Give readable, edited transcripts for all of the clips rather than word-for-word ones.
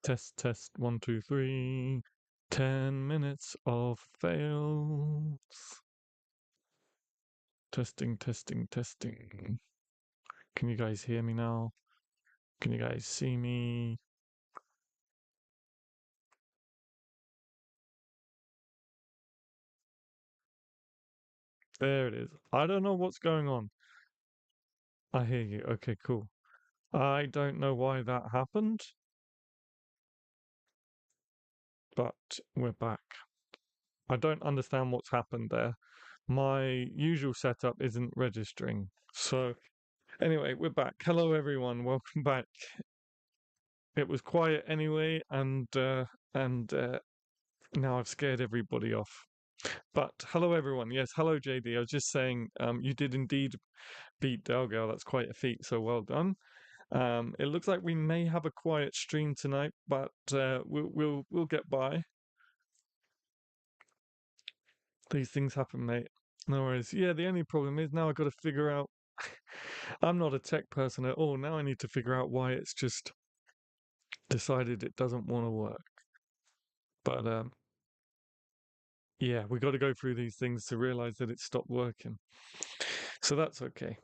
Test, test, 1, 2, 3. 10 minutes of fails. Testing, testing, testing. Can you guys hear me now? Can you guys see me? There it is. I don't know what's going on. I hear you. Okay, cool. I don't know why that happened, but we're back. I don't understand what's happened there. My usual setup isn't registering. So, anyway, we're back. Hello, everyone. Welcome back. It was quiet anyway, and now I've scared everybody off. But hello, everyone. Yes, hello, JD. I was just saying, you did indeed beat Delgao. That's quite a feat. So well done. It looks like we may have a quiet stream tonight, but we'll get by. These things happen, mate. No worries. Yeah, the only problem is now I've got to figure out. I'm not a tech person at all. Now I need to figure out why it's just decided it doesn't want to work. But yeah, we got to go through these things to realize that it stopped working. So that's okay.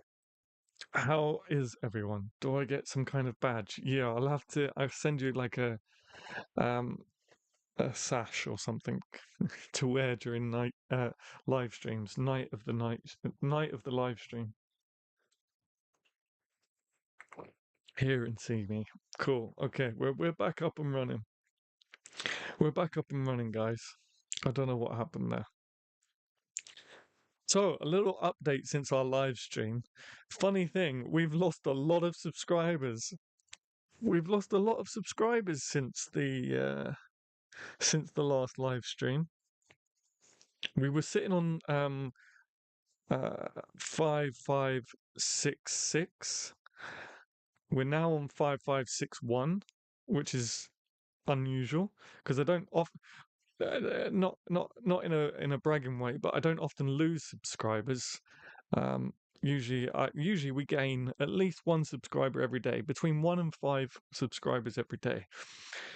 How is everyone? Do I get some kind of badge? Yeah, I'll send you like um a sash or something to wear during night live streams, night of the live stream. Hear and see me. Cool. Okay, we're back up and running. We're back up and running, guys. I don't know what happened there. So, a little update since our live stream. Funny thing, we've lost a lot of subscribers. We've lost a lot of subscribers since the last live stream. We were sitting on 5566. We're now on 5561, which is unusual because I don't often not in a bragging way, but I don't often lose subscribers. Um, usually we gain at least one subscriber every day, between 1 and 5 subscribers every day.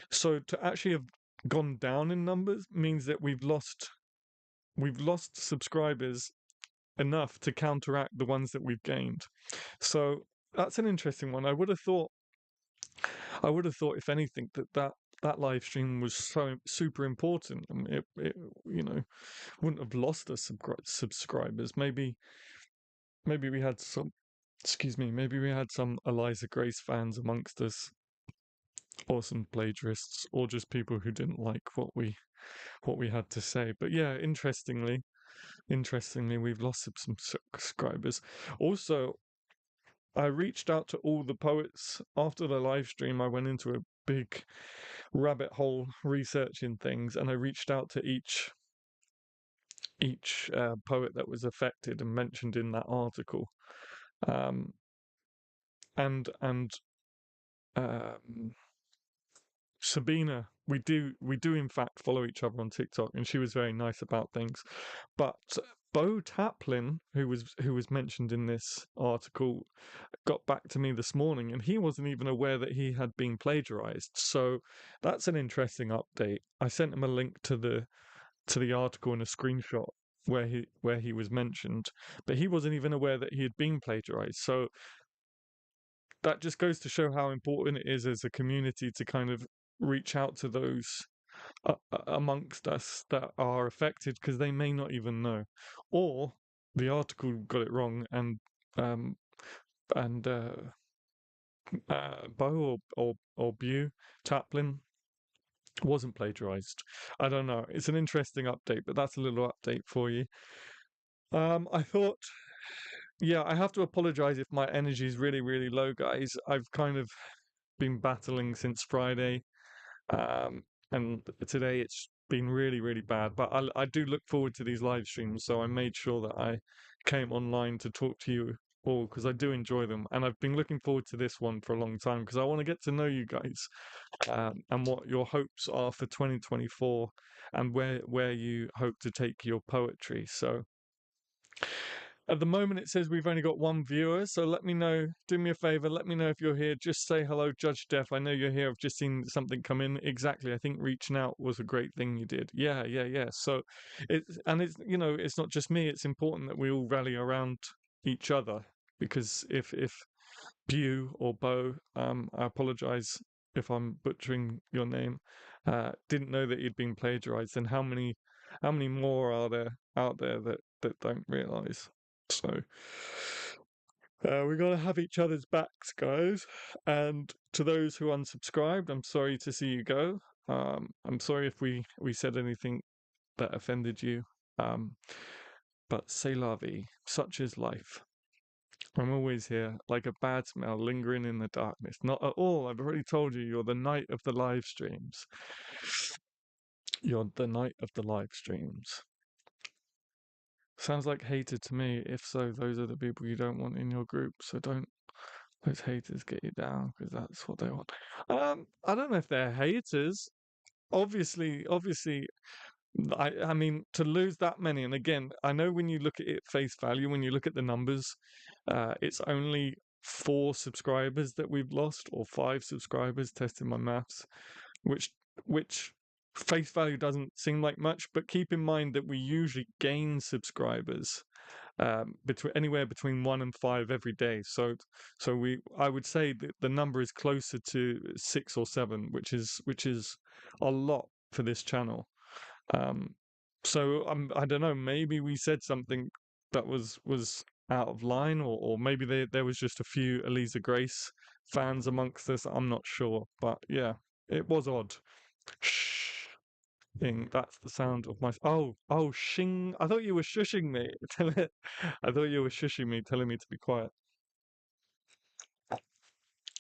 So to actually have gone down in numbers means that we've lost subscribers enough to counteract the ones that we've gained. So that's an interesting one. I would have thought, if anything, that live stream was so super important, and it wouldn't have lost us subscribers. Maybe we had some. Excuse me. Maybe we had some Eliza Grace fans amongst us, or some plagiarists, or just people who didn't like what we had to say. But yeah, interestingly, we've lost some subscribers. Also, I reached out to all the poets after the live stream. I went into a big rabbit hole researching things, and I reached out to each poet that was affected and mentioned in that article. Um, and Sabina, we do in fact follow each other on TikTok, and she was very nice about things. But Bo Taplin, who was mentioned in this article, got back to me this morning, and he wasn't even aware that he had been plagiarized. So that's an interesting update. I sent him a link to the article and a screenshot where he was mentioned, but he wasn't even aware that he had been plagiarized. So that just goes to show how important it is as a community to kind of reach out to those amongst us that are affected, because they may not even know, or the article got it wrong, um and Bo or Bu Taplin wasn't plagiarized. I don't know. It's an interesting update, but that's a little update for you. I thought, yeah, I have to apologize if my energy is really, really low, guys. I've kind of been battling since Friday, um, and today it's been really, really bad. But I do look forward to these live streams, so I made sure that I came online to talk to you all, because I do enjoy them, and I've been looking forward to this one for a long time because I want to get to know you guys, and what your hopes are for 2024, and where you hope to take your poetry. So At the moment, it says we've only got one viewer, so let me know. Do me a favor, let me know if you're here. Just say hello, Judge Def. I know you're here. I've just seen something come in. Exactly. I think reaching out was a great thing you did. Yeah, yeah, yeah. So it's it's not just me. It's important that we all rally around each other because if Bew or Bo, I apologize if I'm butchering your name, didn't know that he'd been plagiarized, then how many more are there out there that don't realize? So we got to have each other's backs, guys. And to those who unsubscribed, I'm sorry to see you go. I'm sorry if we said anything that offended you. Um, but c'est la vie. Such is life. I'm always here, like a bad smell lingering in the darkness. Not at all. I've already told you, you're the night of the live streams. You're the night of the live streams. Sounds like hater to me. If so, those are the people you don't want in your group. So don't those haters get you down because that's what they want. I don't know if they're haters. Obviously, I mean, to lose that many, and again, I know when you look at it face value, when you look at the numbers, it's only 4 subscribers that we've lost, or 5 subscribers, testing my maths, which which face value doesn't seem like much, but keep in mind that we usually gain subscribers between anywhere between 1 and 5 every day. So I would say that the number is closer to 6 or 7, which is a lot for this channel. Um, so I don't know. Maybe we said something that was out of line, or maybe there was just a few Eliza Grace fans amongst us. I'm not sure, but yeah, it was odd. Shh. That's the sound of my. Oh, shing. I thought you were shushing me. I thought you were shushing me, telling me to be quiet.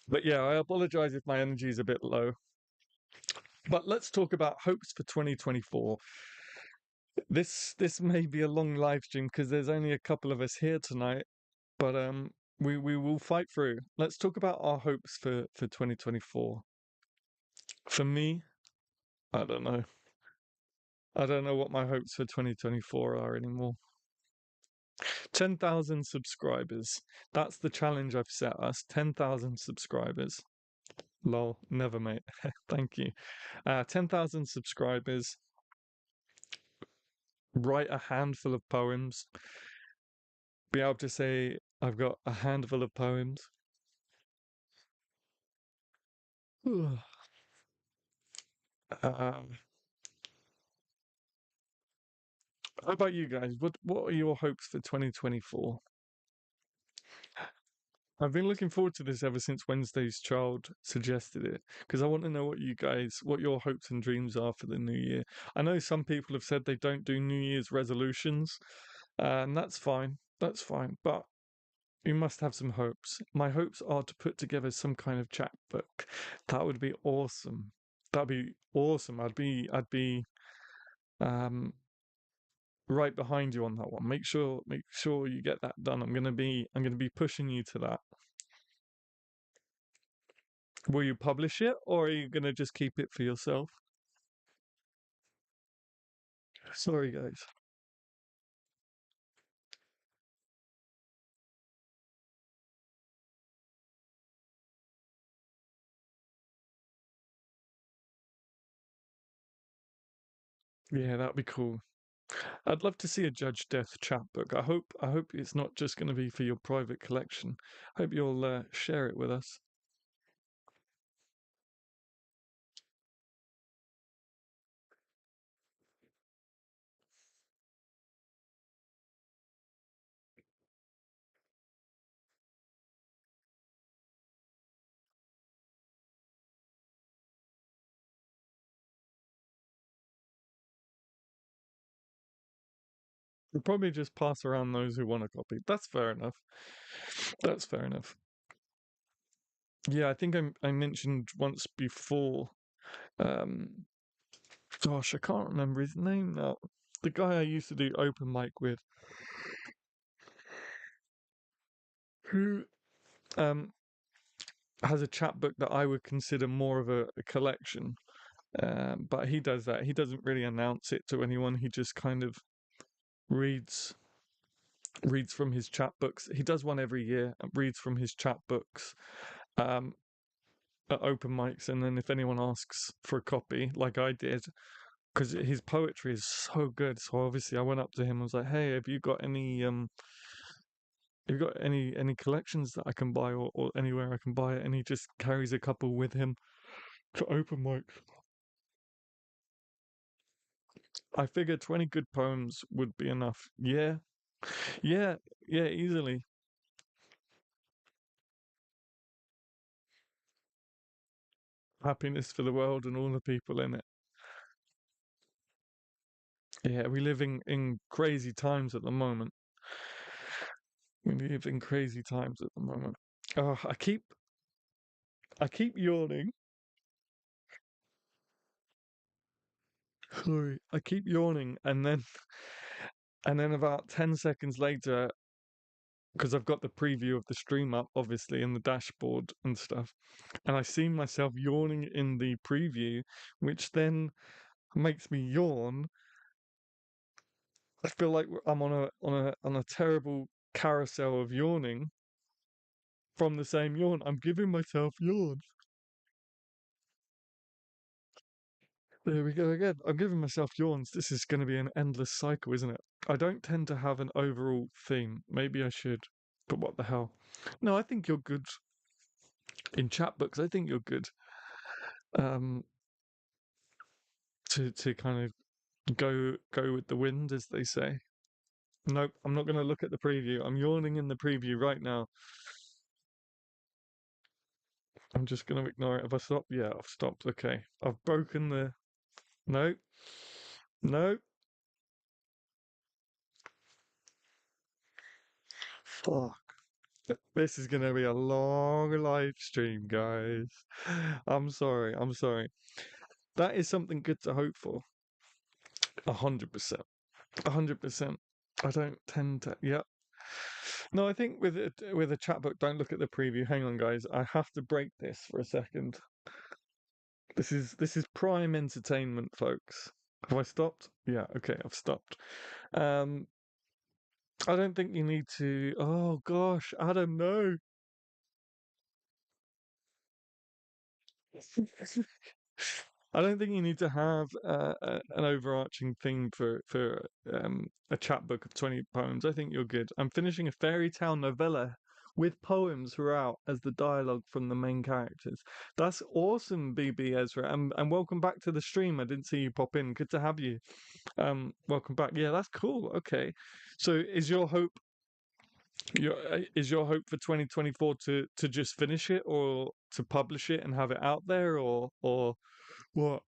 But yeah, I apologize if my energy is a bit low. But let's talk about hopes for 2024. This may be a long live stream because there's only a couple of us here tonight, but we will fight through. Let's talk about our hopes for 2024. For me, I don't know. I don't know what my hopes for 2024 are anymore. 10,000 subscribers. That's the challenge I've set us. 10,000 subscribers. Lol, never, mate. Thank you. 10,000 subscribers. Write a handful of poems. Be able to say, I've got a handful of poems. How about you guys? What are your hopes for 2024? I've been looking forward to this ever since Wednesday's child suggested it because I want to know what your hopes and dreams are for the new year. I know some people have said they don't do New Year's resolutions, and that's fine. That's fine. But you must have some hopes. My hopes are to put together some kind of chapbook. That would be awesome. That'd be awesome. I'd be um right behind you on that one. Make sure you get that done. I'm gonna be pushing you to that. Will you publish it or are you gonna just keep it for yourself? Sorry guys. Yeah, that'd be cool. I'd love to see a Judge Death chapbook. I hope it's not just gonna be for your private collection. Hope you'll share it with us. We'll probably just pass around those who want a copy. That's fair enough. That's fair enough. Yeah, I think I mentioned once before. Um, Gosh, I can't remember his name now. The guy I used to do open mic with, who um has a chapbook that I would consider more of a collection. But he does that. He doesn't really announce it to anyone. He just kind of reads reads from his chapbooks. He does one every year and reads from his chapbooks um, at open mics. And then if anyone asks for a copy, like I did, because his poetry is so good. So obviously I went up to him and was like, "Hey, have you got any collections that I can buy or anywhere I can buy it?" And he just carries a couple with him to open mics. I figured 20 good poems would be enough. Yeah, yeah, yeah, easily. Happiness for the world and all the people in it. Yeah, we live in crazy times at the moment. We live in crazy times at the moment. Oh, I keep yawning. Sorry, I keep yawning, and then about 10 seconds later, because I've got the preview of the stream up, obviously, in the dashboard and stuff, and I see myself yawning in the preview, which then makes me yawn. I feel like I'm on a terrible carousel of yawning from the same yawn. I'm giving myself yawns. There we go again. I'm giving myself yawns. This is going to be an endless cycle, isn't it? I don't tend to have an overall theme. Maybe I should, but what the hell? No, I think you're good in chat books. I think you're good um, to kind of go with the wind, as they say. Nope, I'm not going to look at the preview. I'm yawning in the preview right now. I'm just going to ignore it. Have I stopped? Yeah, I've stopped. Okay, I've broken the. Nope, nope. Fuck. This is going to be a long live stream, guys. I'm sorry. I'm sorry. That is something good to hope for. 100%. 100%. I don't tend to. Yep. No, I think with a chat book, don't look at the preview. Hang on, guys. I have to break this for a second. This is prime entertainment, folks. Have I stopped? Yeah. Okay, I've stopped. Um, I don't think you need to. Oh gosh, Adam, no. I don't think you need to have an overarching theme for a chapbook of 20 poems. I think you're good. I'm finishing a fairy tale novella with poems throughout as the dialogue from the main characters. That's awesome, BB Ezra, and welcome back to the stream. I didn't see you pop in. Good to have you. Welcome back. Yeah, that's cool. Okay, so is your hope for 2024 to just finish it or to publish it and have it out there or what?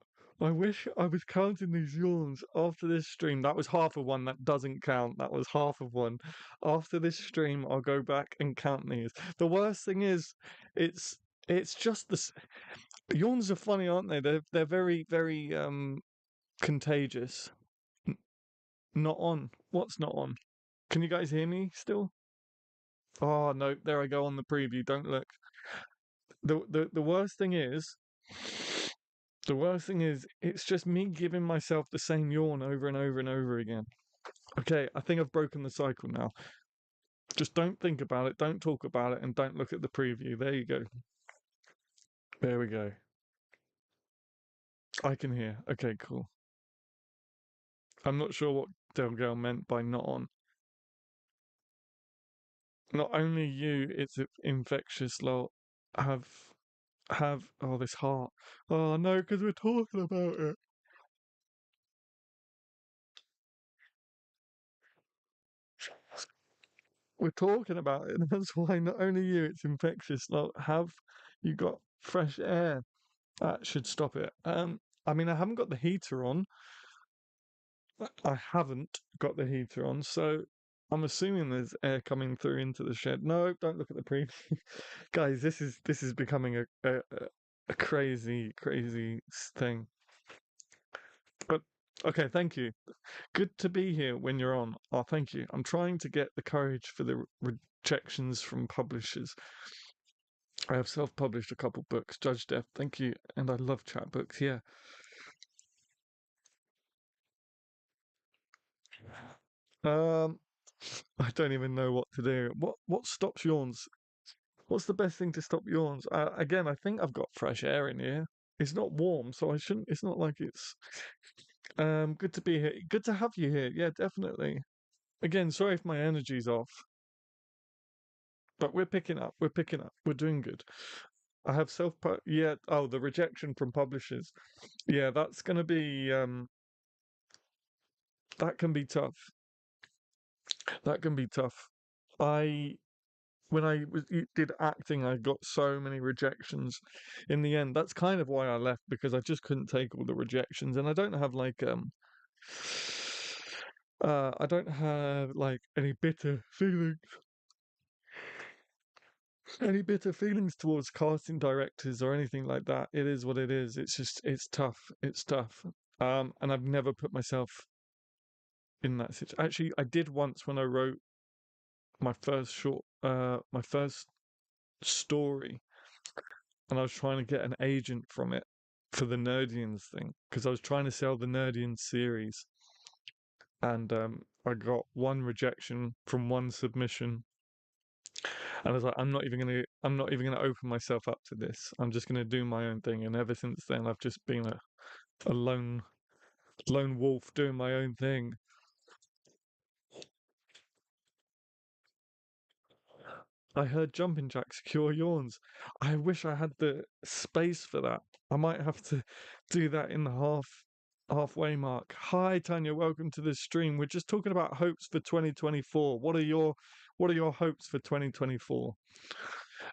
I wish I was counting these yawns after this stream. That was half of one. That doesn't count. That was half of one. After this stream, I'll go back and count these. The worst thing is, it's it's just this. Yawns are funny, aren't they? They're very very contagious. N- Not on. What's not on? Can you guys hear me still? Oh no, there I go on the preview. Don't look. The worst thing is. The worst thing is, it's just me giving myself the same yawn over and over and over again. Okay, I think I've broken the cycle now. Just don't think about it, don't talk about it, and don't look at the preview. There you go. There we go. I can hear. Okay, cool. I'm not sure what Del Girl meant by not on. Not only you, it's infectious, lol. Have, oh, this heart. Oh, no, because we're talking about it. We're talking about it. That's why not only you, it's infectious, lol. Have you got fresh air? That should stop it. I mean, I haven't got the heater on. I haven't got the heater on, so I'm assuming there's air coming through into the shed. No, don't look at the preview, guys. This is becoming a crazy crazy thing. But okay, thank you. Good to be here when you're on. Oh, thank you. I'm trying to get the courage for the rejections from publishers. I have self-published a couple books. Judge Death, thank you, and I love chat books. Yeah. Um, I don't even know what to do. What stops yawns? What's the best thing to stop yawns? Again, I think I've got fresh air in here. It's not warm, so I shouldn't. It's not like it's good to be here. Good to have you here. Yeah, definitely. Again, sorry if my energy's off, but we're picking up. We're picking up. We're doing good. I have yeah. Oh, the rejection from publishers. Yeah, that's gonna be that can be tough. That can be tough. I when did acting, I got so many rejections. In the end, that's kind of why I left because I just couldn't take all the rejections, and I don't have like I don't have like any bitter feelings towards casting directors or anything like that. It is what it is. It's just it's tough. It's tough. And I've never put myself in that situation. Actually, I did once when I wrote my first story, and I was trying to get an agent from it for the Nerdians thing because I was trying to sell the Nerdians series, and I got one rejection from one submission, and I was like, I'm not even gonna open myself up to this. I'm just gonna do my own thing. And ever since then, I've just been a lone wolf doing my own thing. I heard jumping jacks cure yawns. I wish I had the space for that. I might have to do that in the halfway mark. Hi Tanya, welcome to this stream. We're just talking about hopes for 2024. What are your hopes for 2024?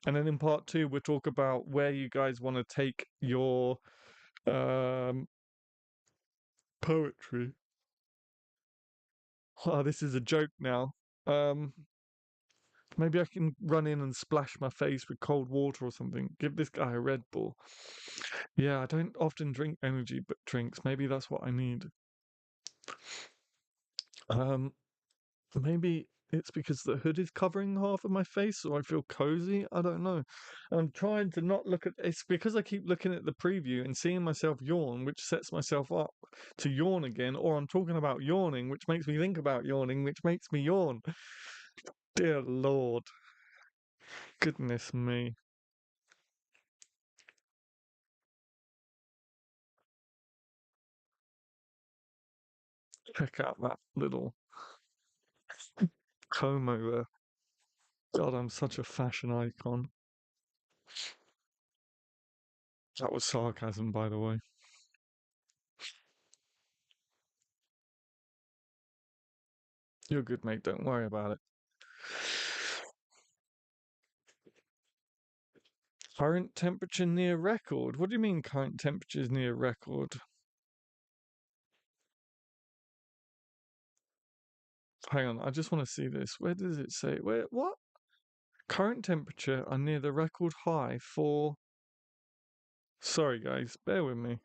And then in part two, we'll talk about where you guys want to take your um poetry. Oh, this is a joke now. Um Maybe I can run in and splash my face with cold water or something. Give this guy a Red Bull. Yeah, I don't often drink energy but drinks. Maybe that's what I need. Um, Maybe it's because the hood is covering half of my face, so I feel cozy. I don't know. I'm trying to not look at it's because I keep looking at the preview and seeing myself yawn, which sets myself up to yawn again, or I'm talking about yawning, which makes me think about yawning, which makes me yawn. Dear Lord. Goodness me. Check out that little comb over. God, I'm such a fashion icon. That was sarcasm, by the way. You're good, mate. Don't worry about it. Current temperature near record? What do you mean current temperature is near record? Hang on, I just want to see this. Where does it say? Where? What? Current temperature are near the record high for. Sorry, guys, bear with me.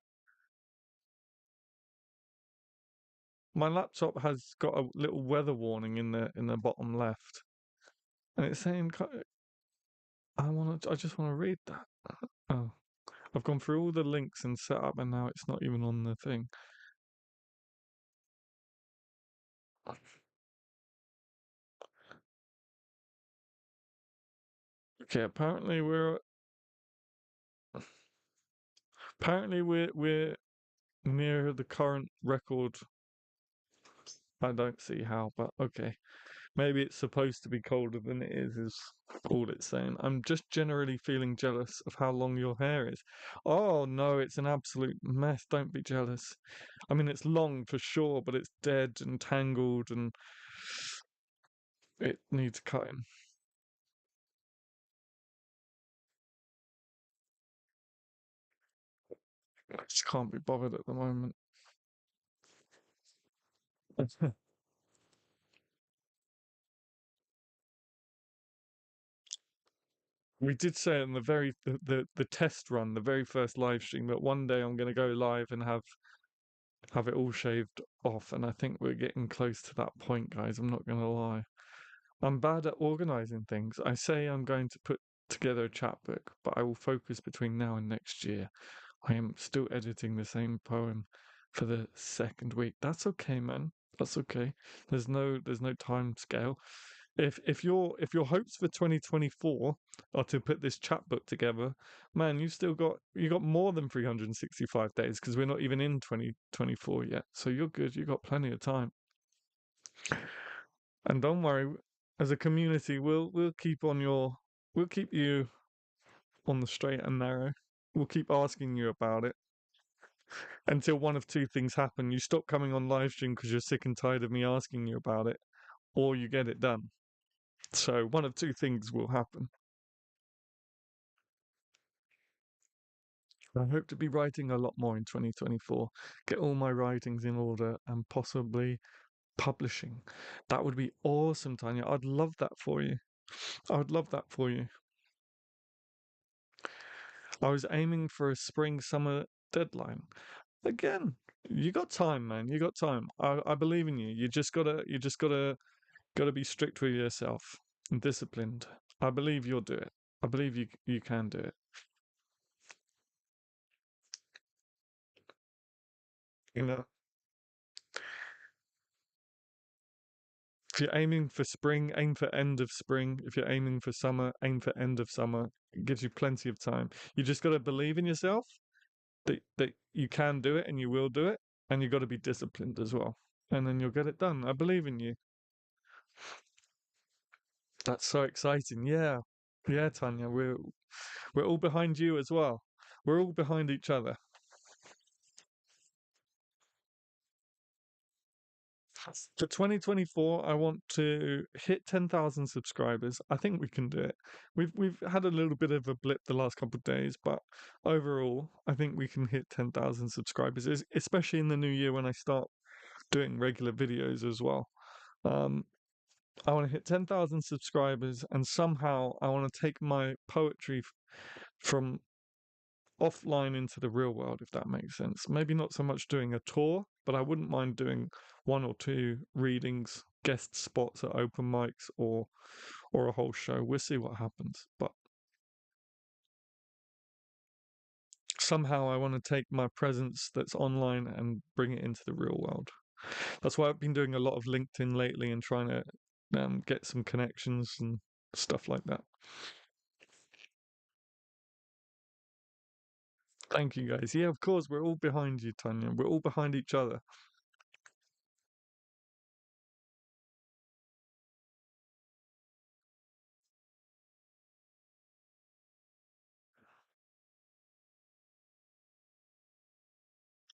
My laptop has got a little weather warning in the bottom left, and it's saying I just want to read that. Oh, I've gone through all the links and set up, and now it's not even on the thing. Okay, apparently we're near the current record. I don't see how, but okay. Maybe it's supposed to be colder than it is all it's saying. I'm just generally feeling jealous of how long your hair is. Oh no, it's an absolute mess. Don't be jealous. I mean, it's long for sure, but it's dead and tangled and it needs cutting. I just can't be bothered at the moment. We did say in the test run, the very first live stream, that one day I'm going to go live and have it all shaved off, and I think we're getting close to that point, guys. I'm not going to lie. I'm bad at organizing things. I say I'm going to put together a chapbook, but I will focus between now and next year. I am still editing the same poem for the second week. That's okay, man. That's okay. There's no time scale. If your hopes for 2024 are to put this chapbook together, man, you got more than 365 days because we're not even in 2024 yet. So you're good. You got plenty of time. And don't worry, as a community, we'll keep you on the straight and narrow. We'll keep asking you about it until one of two things happen. You stop coming on live stream because you're sick and tired of me asking you about it, or you get it done. So one of two things will happen. I hope to be writing a lot more in 2024. Get all my writings in order and possibly publishing. That would be awesome, Tanya. I'd love that for you. I would love that for you. I was aiming for a spring summer deadline. Again, you got time, man. You got time. I believe in you. You just gotta be strict with yourself and disciplined. I believe you'll do it. I believe you can do it. You know, if you're aiming for spring, aim for end of spring. If you're aiming for summer, aim for end of summer. It gives you plenty of time. You just got to believe in yourself that you can do it and you will do it, and you got to be disciplined as well. And then you'll get it done. I believe in you. That's so exciting. Yeah. Yeah, Tanya, we're all behind you as well. We're all behind each other. For 2024, I want to hit 10,000 subscribers. I think we can do it. We've had a little bit of a blip the last couple of days, but overall, I think we can hit 10,000 subscribers, especially in the new year when I start doing regular videos as well. Um, I want to hit 10,000 subscribers, and somehow I want to take my poetry from offline into the real world, if that makes sense. Maybe not so much doing a tour, but I wouldn't mind doing one or two readings, guest spots at open mics, or a whole show. We'll see what happens. But somehow I want to take my presence that's online and bring it into the real world. That's why I've been doing a lot of LinkedIn lately and trying to get some connections and stuff like that. Thank you guys. Yeah, of course, we're all behind you, Tanya. We're all behind each other.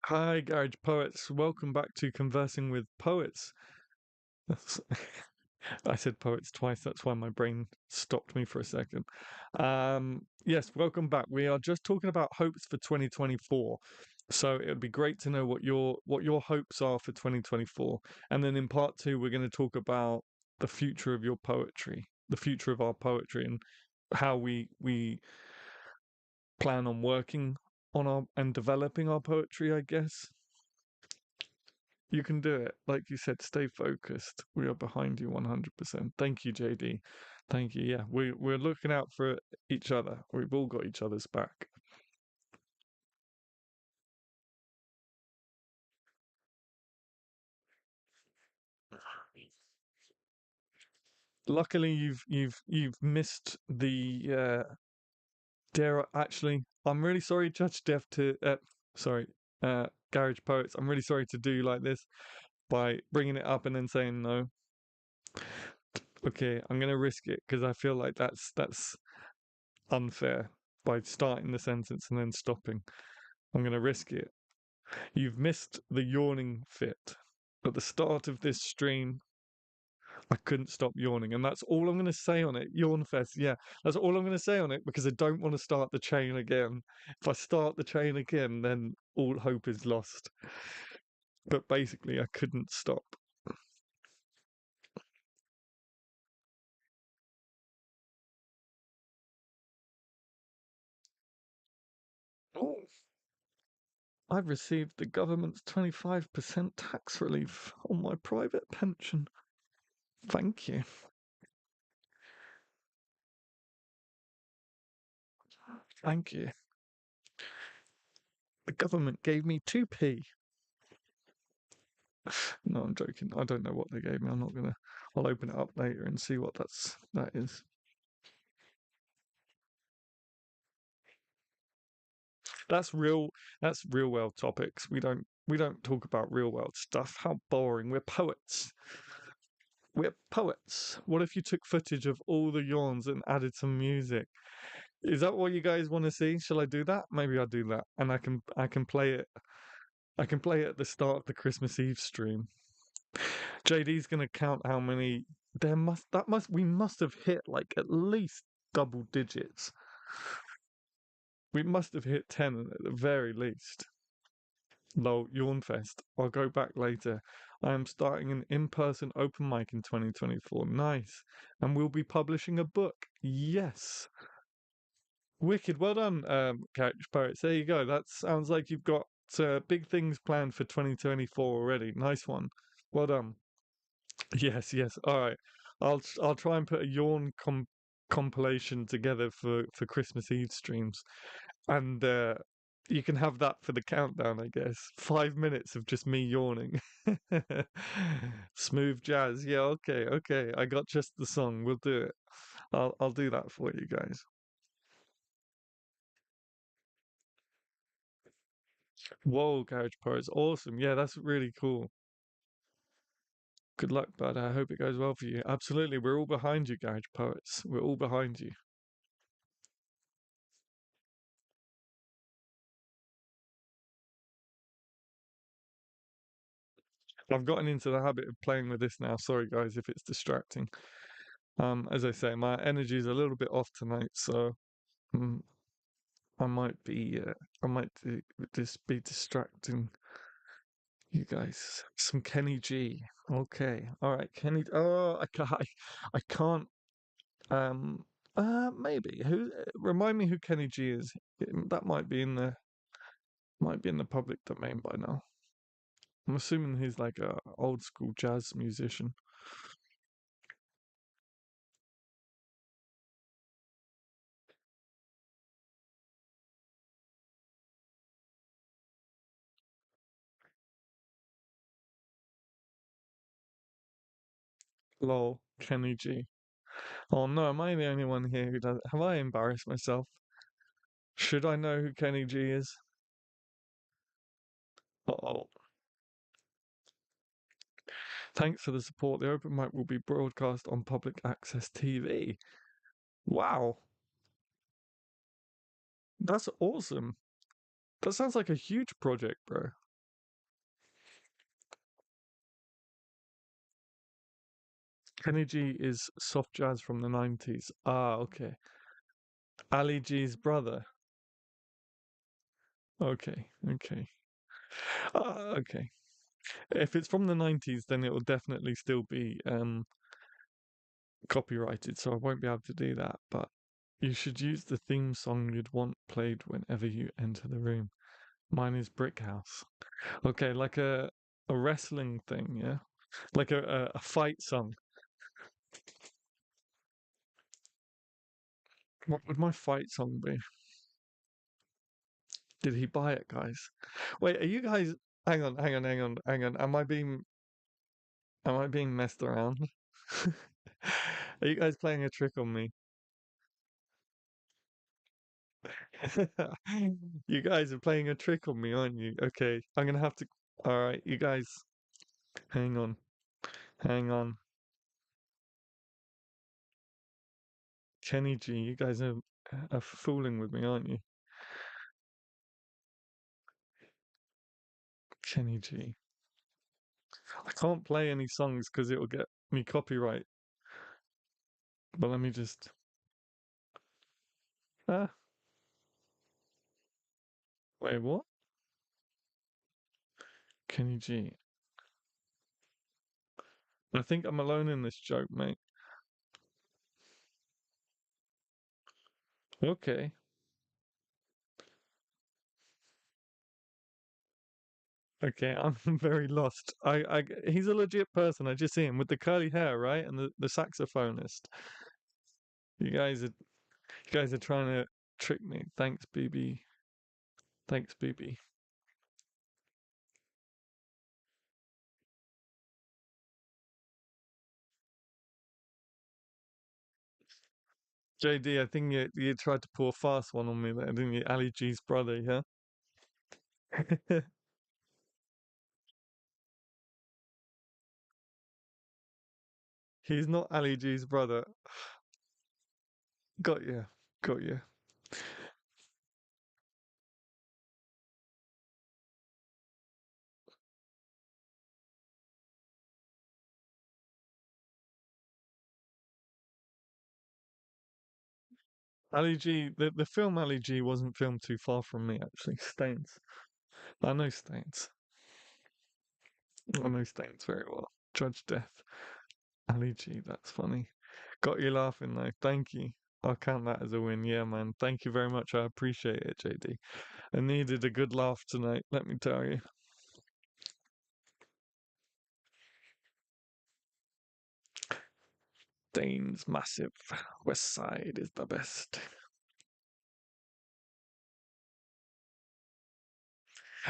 Hi, Garage Poets. Welcome back to Conversing with Poets. I said poets twice. That's why my brain stopped me for a second. Yes, welcome back. We are just talking about hopes for 2024. So it would be great to know what your hopes are for 2024. And then in part two, we're going to talk about the future of your poetry, the future of our poetry, and how we plan on working on our and developing our poetry, I guess. You can do it. Like you said, stay focused. We are behind you 100%. Thank you, JD. Thank you. Yeah, we're looking out for each other. We've all got each other's back. Luckily, you've missed the dare. Actually, I'm really sorry, Judge Dev. Sorry, Garage Poets. I'm really sorry to do like this by bringing it up and then saying no. Okay, I'm gonna risk it because I feel like that's unfair by starting the sentence and then stopping. I'm going to risk it. You've missed the yawning fit. At the start of this stream, I couldn't stop yawning, and that's all I'm going to say on it. Yawn fest, yeah, that's all I'm going to say on it because I don't want to start the chain again. If I start the chain again, then all hope is lost. But basically, I couldn't stop. Oh, I've received the government's 25% tax relief on my private pension. Thank you. Thank you. The government gave me 2p. No, I'm joking. I don't know what they gave me. I'm not gonna. I'll open it up later and see what that is. That's real. That's real world topics. We don't talk about real world stuff. How boring. We're poets. We're poets. What if you took footage of all the yawns and added some music? Is that what you guys want to see? Shall I do that? Maybe I'll do that, and I can play it. I can play it at the start of the Christmas Eve stream. JD's gonna count how many there must we must have hit like at least double digits. We must have hit 10 at the very least. Lol, yawn fest. I'll go back later. I am starting an in-person open mic in 2024. Nice. And we'll be publishing a book. Yes. Wicked. Well done, Couch Poets. There you go. That sounds like you've got big things planned for 2024 already. Nice one. Well done. Yes, yes. All right. I'll try and put a yawn compilation together for Christmas Eve streams, and you can have that for the countdown, I guess. 5 minutes of just me yawning. Smooth jazz. Yeah. Okay. Okay. I got just the song. We'll do it. I'll do that for you guys. Whoa, Garage Pro is awesome. Yeah, that's really cool. Good luck, bud. I hope it goes well for you. Absolutely. We're all behind you, Garage Poets. We're all behind you. I've gotten into the habit of playing with this now. Sorry, guys, if it's distracting. As I say, my energy is a little bit off tonight, so mm, I might be, just be distracting you guys. Some Kenny G. Okay, all right, Kenny. Oh, I can't. Um, maybe. Who? Remind me who Kenny G is. That might be in the public domain by now. I'm assuming he's like a old school jazz musician. Lol, Kenny G. Oh no, am I the only one here who does? Have I embarrassed myself? Should I know who Kenny G is? Oh, thanks for the support. The open mic will be broadcast on public access TV. Wow, that's awesome. That sounds like a huge project, bro. Kenny G is soft jazz from the 90s. Ah, okay. Ali G's brother. Okay, okay. Okay. If it's from the 90s, then it will definitely still be copyrighted, so I won't be able to do that. But you should use the theme song you'd want played whenever you enter the room. Mine is Brick House. Okay, like a wrestling thing, yeah? Like a fight song. What would my fight song be? Did he buy it, guys? Wait, are you guys hang on, hang on, hang on, hang on. Am I being messed around? Are you guys playing a trick on me? You guys are playing a trick on me, aren't you? Okay, I'm gonna have to. All right, you guys, hang on, hang on. Kenny G, you guys are fooling with me, aren't you? Kenny G. I can't play any songs because it will get me copyright. But let me just. Ah, wait, what? Kenny G. I think I'm alone in this joke, mate. Okay. Okay, I'm very lost. He's a legit person. I just see him with the curly hair, right? And the saxophonist. You guys are trying to trick me. Thanks, BB. Thanks, BB. JD, I think you tried to pull a fast one on me there, didn't you? Ali G's brother, yeah? He's not Ali G's brother. Got you. Got you. Ali G, the film Ali G wasn't filmed too far from me, actually. Staines. I know Staines. I know Staines very well. Judge Death. Ali G, that's funny. Got you laughing though. Thank you. I'll count that as a win. Yeah, man. Thank you very much. I appreciate it, JD. I needed a good laugh tonight, let me tell you. Dane's massive. West Side is the best.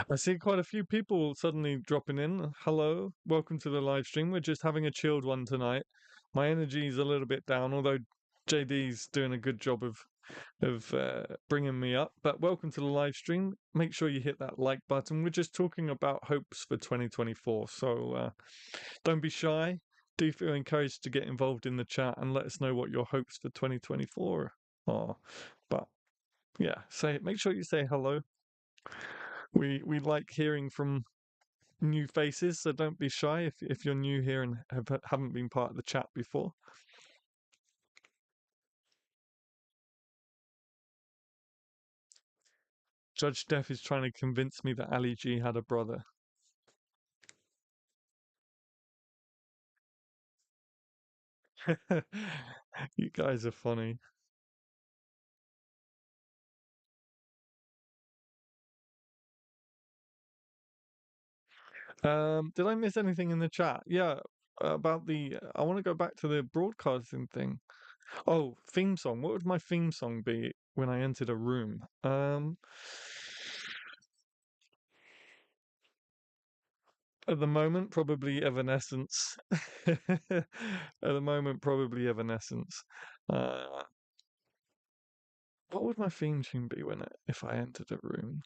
I see quite a few people suddenly dropping in. Hello, welcome to the live stream. We're just having a chilled one tonight. My energy is a little bit down, although JD's doing a good job of bringing me up. But welcome to the live stream. Make sure you hit that like button. We're just talking about hopes for 2024, so don't be shy. Do feel encouraged to get involved in the chat and let us know what your hopes for 2024 are. But yeah, make sure you say hello. We like hearing from new faces, so don't be shy if you're new here and haven't been part of the chat before. Judge Def is trying to convince me that Ali G had a brother. You guys are funny. Did I miss anything in the chat? Yeah, about the. I want to go back to the broadcasting thing. Oh, theme song. What would my theme song be when I entered a room? At the moment, probably Evanescence. At the moment, probably Evanescence. Uh, what would my theme tune be if I entered a room?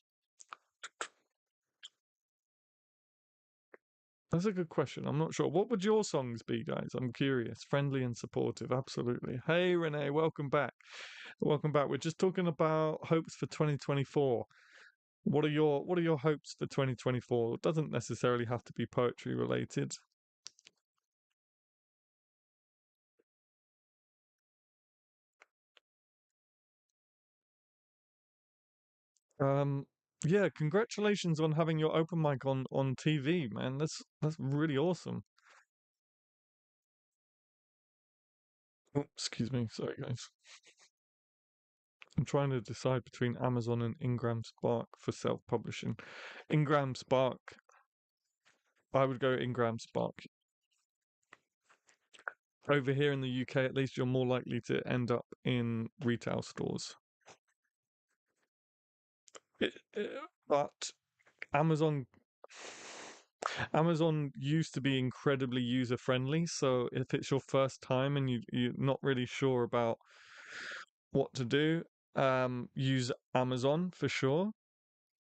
That's a good question. I'm not sure. What would your songs be, guys? I'm curious. Friendly and supportive, absolutely. Hey, Renee, welcome back. Welcome back. We're just talking about hopes for 2024. What are your hopes for 2024? It doesn't necessarily have to be poetry related. Um, yeah, congratulations on having your open mic on TV, man. That's really awesome. Oh, excuse me, sorry guys. I'm trying to decide between Amazon and Ingram Spark for self-publishing. Ingram Spark, I would go Ingram Spark. Over here in the UK, at least, you're more likely to end up in retail stores. But Amazon Amazon used to be incredibly user friendly, so if it's your first time and you're not really sure about what to do, use Amazon for sure.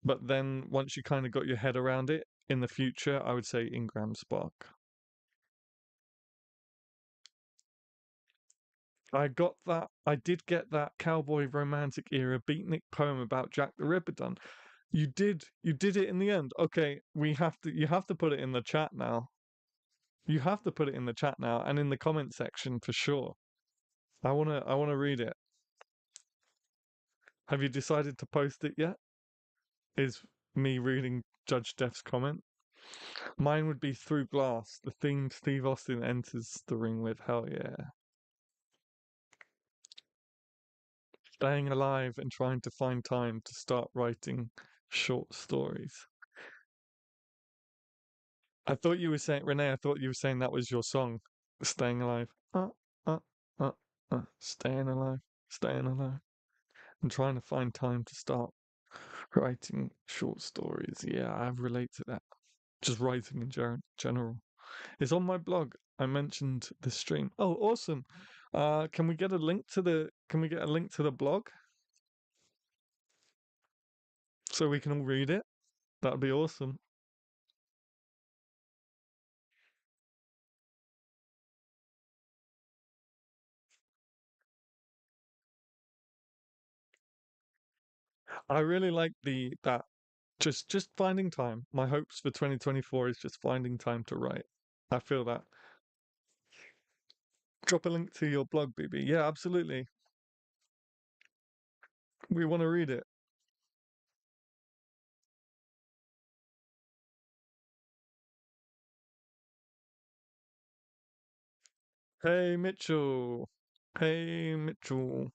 But then once you kind of got your head around it in the future, I would say Ingram Spark. I did get that cowboy romantic era beatnik poem about Jack the Ripper done. You did it in the end. Okay, you have to put it in the chat now. You have to put it in the chat now and in the comment section for sure. I wanna read it. Have you decided to post it yet? Is me reading Judge Def's comment? Mine would be Through Glass, the theme Steve Austin enters the ring with. Hell yeah. Staying alive and trying to find time to start writing short stories. I thought you were saying, Renee, I thought you were saying that was your song, Staying Alive. Uh, staying alive, staying alive. And trying to find time to start writing short stories. Yeah, I relate to that. Just writing in general. It's on my blog. I mentioned the stream. Oh, awesome. Can we get a link to the blog so we can all read it? That'd be awesome. I really like the that just finding time. My hopes for 2024 is just finding time to write. I feel that. Drop a link to your blog, BB. Yeah, absolutely. We want to read it. Hey, Mitchell. Hey, Mitchell.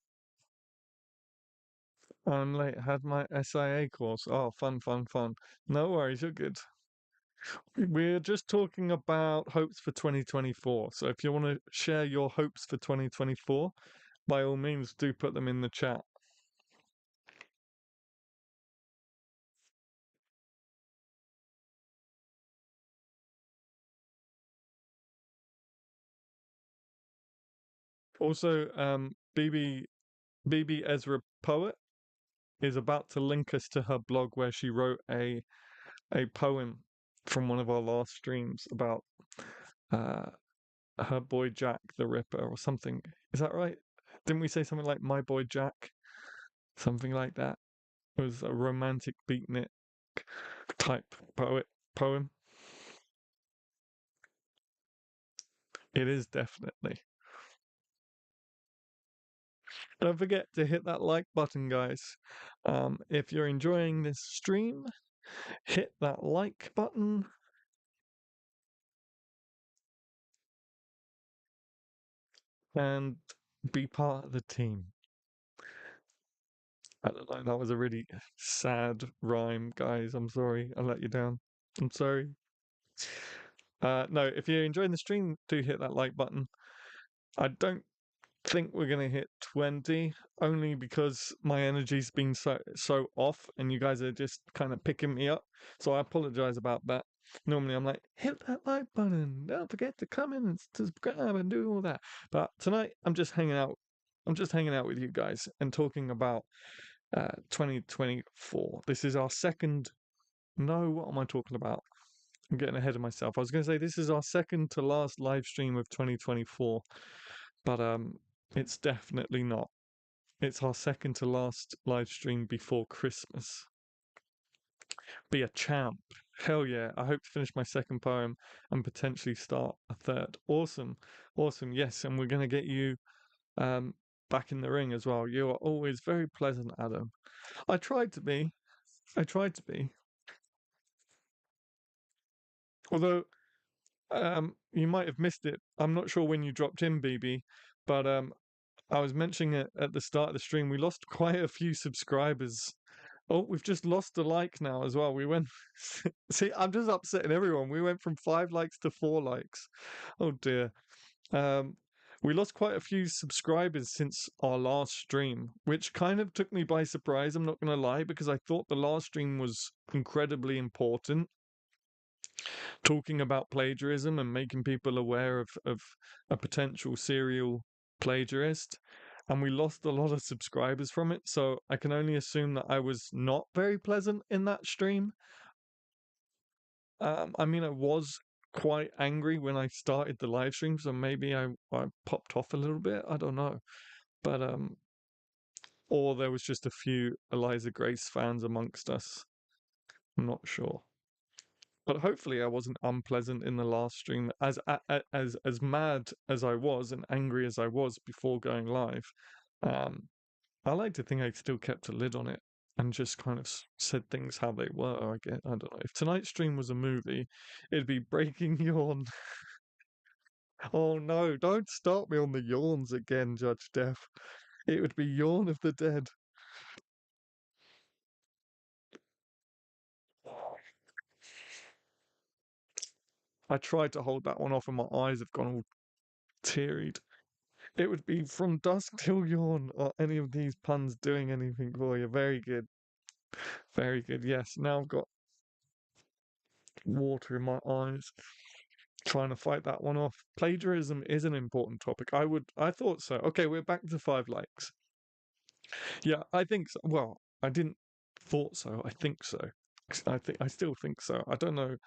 I'm late. Had my SIA course. Oh, fun, fun, fun. No worries, you're good. We're just talking about hopes for 2024. So if you want to share your hopes for 2024, by all means, do put them in the chat. Also, BB Ezra Poet is about to link us to her blog where she wrote a poem from one of our last streams about uh, her boy Jack the Ripper or something. Is that right? Didn't we say something like my boy Jack? Something like that. It was a romantic beatnik type poem. It is definitely. Don't forget to hit that like button, guys. If you're enjoying this stream, hit that like button and be part of the team. I don't know, that was a really sad rhyme, guys. I'm sorry, I let you down. I'm sorry. No, if you're enjoying the stream, do hit that like button. I don't think we're gonna hit 20, only because my energy's been so off, and you guys are just kind of picking me up. So I apologize about that. Normally I'm like, hit that like button. Don't forget to come in and subscribe and do all that. But tonight I'm just hanging out. I'm just hanging out with you guys and talking about 2024. This is our second. No, what am I talking about? I'm getting ahead of myself. I was going to say this is our second to last live stream of 2024, but it's definitely not. It's our second to last live stream before Christmas. Be a champ. Hell yeah. I hope to finish my second poem and potentially start a third. Awesome. Awesome. Yes, and we're going to get you um back in the ring as well. You are always very pleasant, Adam. I tried to be. I tried to be. Although you might have missed it. I'm not sure when you dropped in, BB, but I was mentioning it at the start of the stream. We lost quite a few subscribers. Oh, we've just lost a like now as well. We went. See, I'm just upsetting everyone. We went from 5 likes to 4 likes. Oh dear. Um, we lost quite a few subscribers since our last stream, which kind of took me by surprise. I'm not going to lie, because I thought the last stream was incredibly important, talking about plagiarism and making people aware of a potential serial plagiarist. And we lost a lot of subscribers from it. So I can only assume that I was not very pleasant in that stream. I mean, I was quite angry when I started the live stream, so maybe I popped off a little bit. I don't know. But or there was just a few Eliza Grace fans amongst us. I'm not sure. But hopefully, I wasn't unpleasant in the last stream. As mad as I was and angry as I was before going live, um, I like to think I still kept a lid on it and just kind of said things how they were. I don't know. If tonight's stream was a movie, it'd be Breaking Yawn. Oh no! Don't start me on the yawns again, Judge Death. It would be Yawn of the Dead. I tried to hold that one off, and my eyes have gone all teary. It would be From Dusk Till Yawn. Are any of these puns doing anything for you? Very good. Very good. Yes, now I've got water in my eyes. trying to fight that one off. Plagiarism is an important topic. I thought so. Okay, we're back to 5 likes. Yeah, I think so. Well, I didn't thought so. I think so. I still think so. I don't know.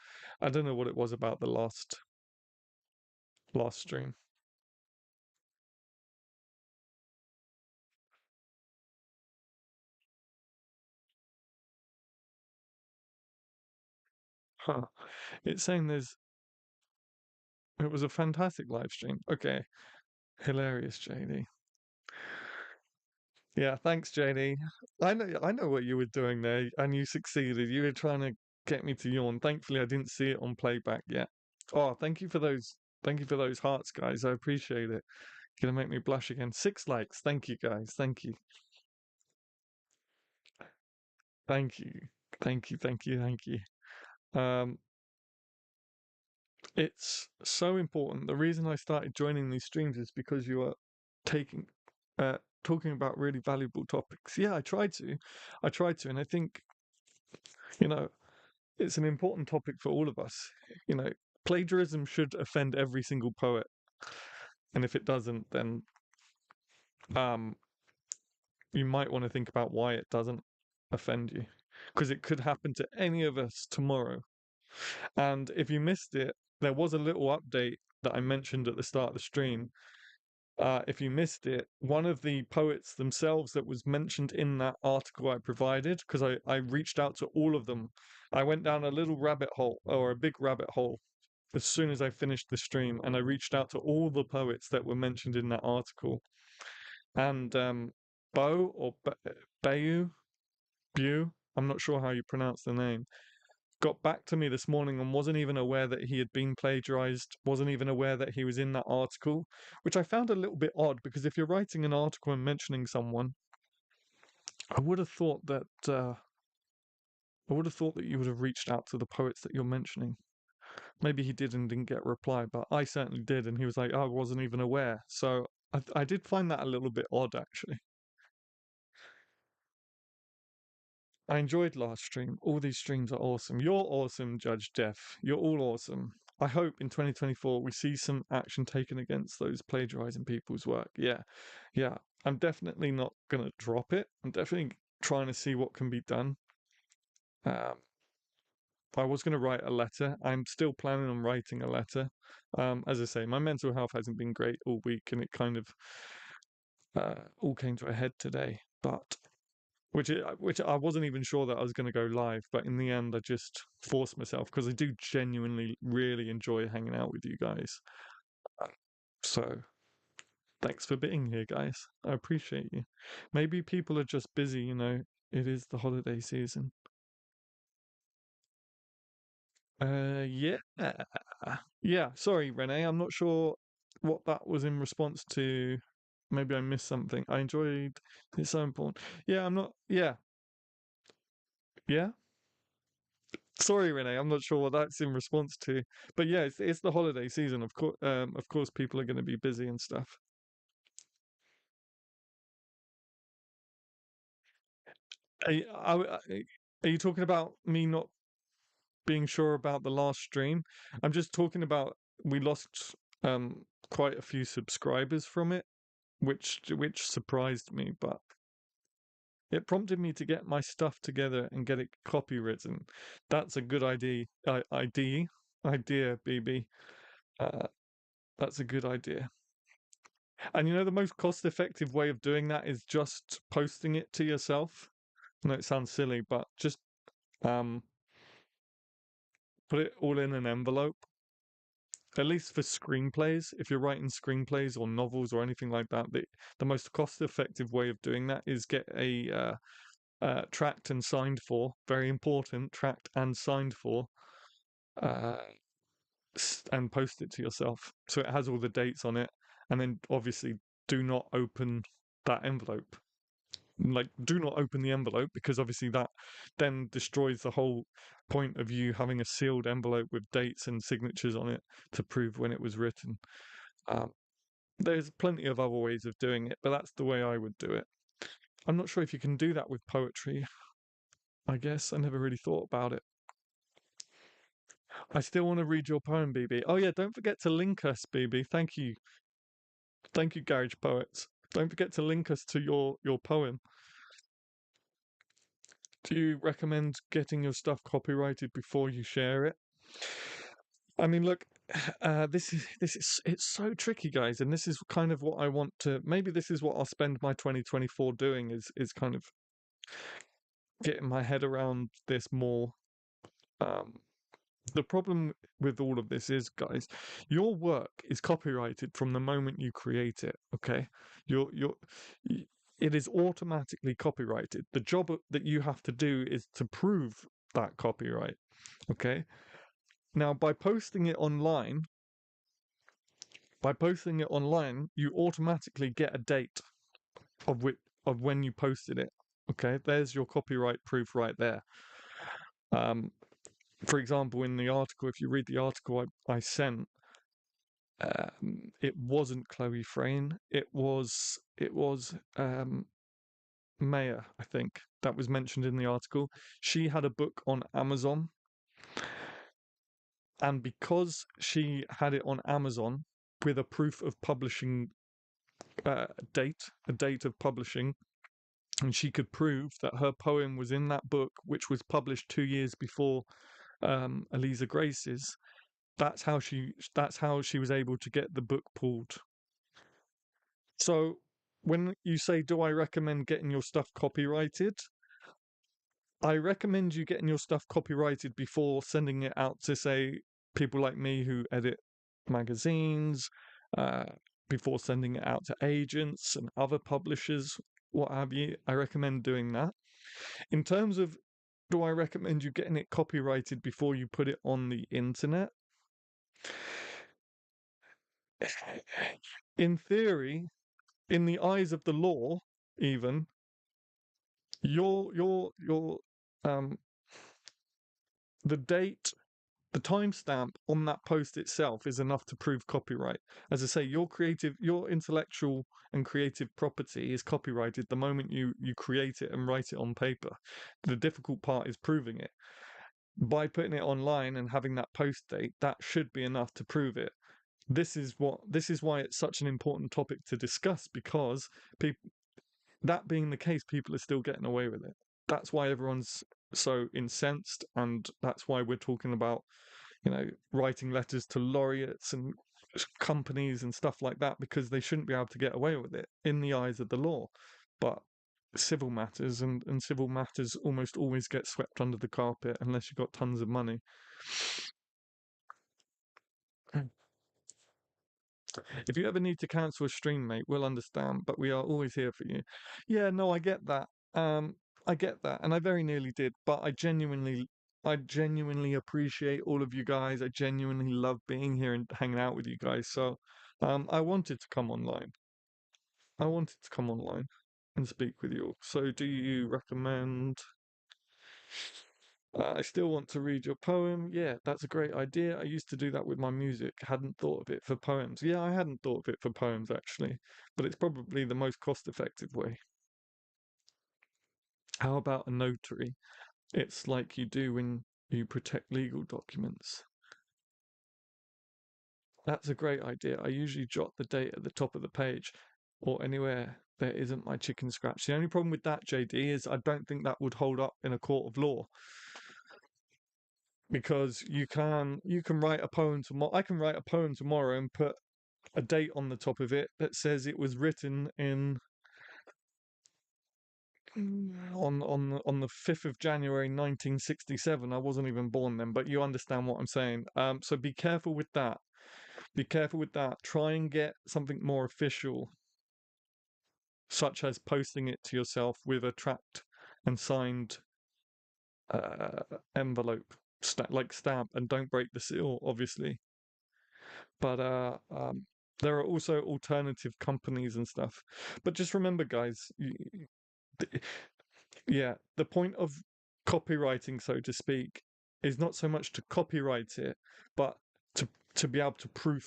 I don't know what it was about the last stream. Huh. It's saying it was a fantastic live stream. Okay. Hilarious, JD. Yeah, thanks, JD. I know what you were doing there, and you succeeded. You were trying to get me to yawn. Thankfully, I didn't see it on playback yet. Oh, thank you for those. Thank you for those hearts, guys. I appreciate it. Gonna make me blush again. 6 likes. Thank you, guys. Thank you. Thank you. Thank you. Thank you. Thank you. Um, it's so important. The reason I started joining these streams is because you are taking, talking about really valuable topics. Yeah, I tried to, and I think you know it's an important topic for all of us. You know, plagiarism should offend every single poet, and if it doesn't, then um, you might want to think about why it doesn't offend you, because it could happen to any of us tomorrow. And if you missed it, there was a little update that I mentioned at the start of the stream. If you missed it, one of the poets themselves that was mentioned in that article I provided, because I reached out to all of them. I went down a little rabbit hole, or a big rabbit hole, as soon as I finished the stream, and I reached out to all the poets that were mentioned in that article. And Bo or Bayu, Bu, I'm not sure how you pronounce the name, got back to me this morning and wasn't even aware that he had been plagiarized, wasn't even aware that he was in that article, which I found a little bit odd because if you're writing an article and mentioning someone, I would have thought that you would have reached out to the poets that you're mentioning. Maybe he did and didn't get a reply, but I certainly did, and he was like, "Oh, I wasn't even aware." So I did find that a little bit odd, actually. I enjoyed last stream. All these streams are awesome. You're awesome, Judge Jeff. You're all awesome. I hope in 2024 we see some action taken against those plagiarizing people's work. Yeah, yeah. I'm definitely not going to drop it. I'm definitely trying to see what can be done. Um, I was going to write a letter. I'm still planning on writing a letter. As I say, my mental health hasn't been great all week, and it kind of all came to a head today. But which I wasn't even sure that I was going to go live, but in the end, I just forced myself because I do genuinely really enjoy hanging out with you guys. Uh, So thanks for being here, guys. I appreciate you. Maybe people are just busy, it is the holiday season. Yeah. Yeah, sorry, Renee. I'm not sure what that was in response to. Maybe I missed something. I enjoyed it's so important. Yeah, I'm not. Yeah, yeah. Sorry, Renee, I'm not sure what that's in response to, but yeah, it's the holiday season. Of course, people are going to be busy and stuff. Are you talking about me not being sure about the last stream? I'm just talking about we lost quite a few subscribers from it, which surprised me, but it prompted me to get my stuff together and get it copywritten. That's a good idea. Idea, BB. Uh, that's a good idea. And the most cost effective way of doing that is just posting it to yourself. I know it sounds silly, but just um, put it all in an envelope. At least for screenplays, if you're writing screenplays or novels or anything like that, the most cost effective way of doing that is get a tracked and signed for, very important, tracked and signed for, uh, and post it to yourself. So it has all the dates on it. And then obviously do not open that envelope. Like, do not open the envelope because obviously that then destroys the whole point of you having a sealed envelope with dates and signatures on it to prove when it was written. Um, there's plenty of other ways of doing it, but that's the way I would do it. I'm not sure if you can do that with poetry. I guess I never really thought about it. I still want to read your poem, BB. Oh yeah, don't forget to link us, BB. Thank you, Garage Poets. Don't forget to link us to your poem. Do you recommend getting your stuff copyrighted before you share it? I mean, look, this is it's so tricky, guys, and this is kind of what I want to. Maybe this is what I'll spend my 2024 doing is kind of getting my head around this more. Um, the problem with all of this is, guys, your work is copyrighted from the moment you create it. Okay, your it is automatically copyrighted. The job that you have to do is to prove that copyright. Okay, now by posting it online, you automatically get a date of which of when you posted it. Okay, there's your copyright proof right there. Um, for example, in the article, if you read the article I sent, it wasn't Chloe Frayne. It was Maya, I think, that was mentioned in the article. She had a book on Amazon, and because she had it on Amazon with a proof of publishing a date of publishing, and she could prove that her poem was in that book, which was published 2 years before Eliza Grace's. That's how she was able to get the book pulled. So when you say, do I recommend getting your stuff copyrighted? I recommend you getting your stuff copyrighted before sending it out to, say, people like me who edit magazines, uh, before sending it out to agents and other publishers, what have you. I recommend doing that. In terms of, do I recommend you getting it copyrighted before you put it on the internet? In theory, in the eyes of the law, even your um the date, the timestamp on that post itself is enough to prove copyright. As I say, your intellectual and creative property is copyrighted the moment you create it and write it on paper. The difficult part is proving it. By putting it online and having that post date, that should be enough to prove it. This is why it's such an important topic to discuss, because people, that being the case, people are still getting away with it. That's why everyone's so incensed, and that's why we're talking about, writing letters to laureates and companies and stuff like that, because they shouldn't be able to get away with it in the eyes of the law. But civil matters and civil matters almost always get swept under the carpet unless you've got tons of money. If you ever need to cancel a stream, mate, we'll understand, but we are always here for you. Yeah, no, I get that. Um, I get that, and I very nearly did, but I genuinely appreciate all of you guys. I genuinely love being here and hanging out with you guys. So, I wanted to come online. I wanted to come online and speak with you all. So, do you recommend? I still want to read your poem. Yeah, that's a great idea. I used to do that with my music. Hadn't thought of it for poems. Yeah, I hadn't thought of it for poems actually, but it's probably the most cost-effective way. How about a notary? It's like you do when you protect legal documents. That's a great idea. I usually jot the date at the top of the page or anywhere there isn't my chicken scratch. The only problem with that, JD, is I don't think that would hold up in a court of law, because you can write a poem tomorrow. I can write a poem tomorrow and put a date on the top of it that says it was written in on the 5th of January 1967. I wasn't even born then, but you understand what I'm saying. So be careful with that. Be careful with that. Try and get something more official, such as posting it to yourself with a tracked and signed envelope, like stamp, and don't break the seal, obviously. But there are also alternative companies and stuff. But just remember, guys, yeah, the point of copywriting, so to speak, is not so much to copyright it, but to to be able to prove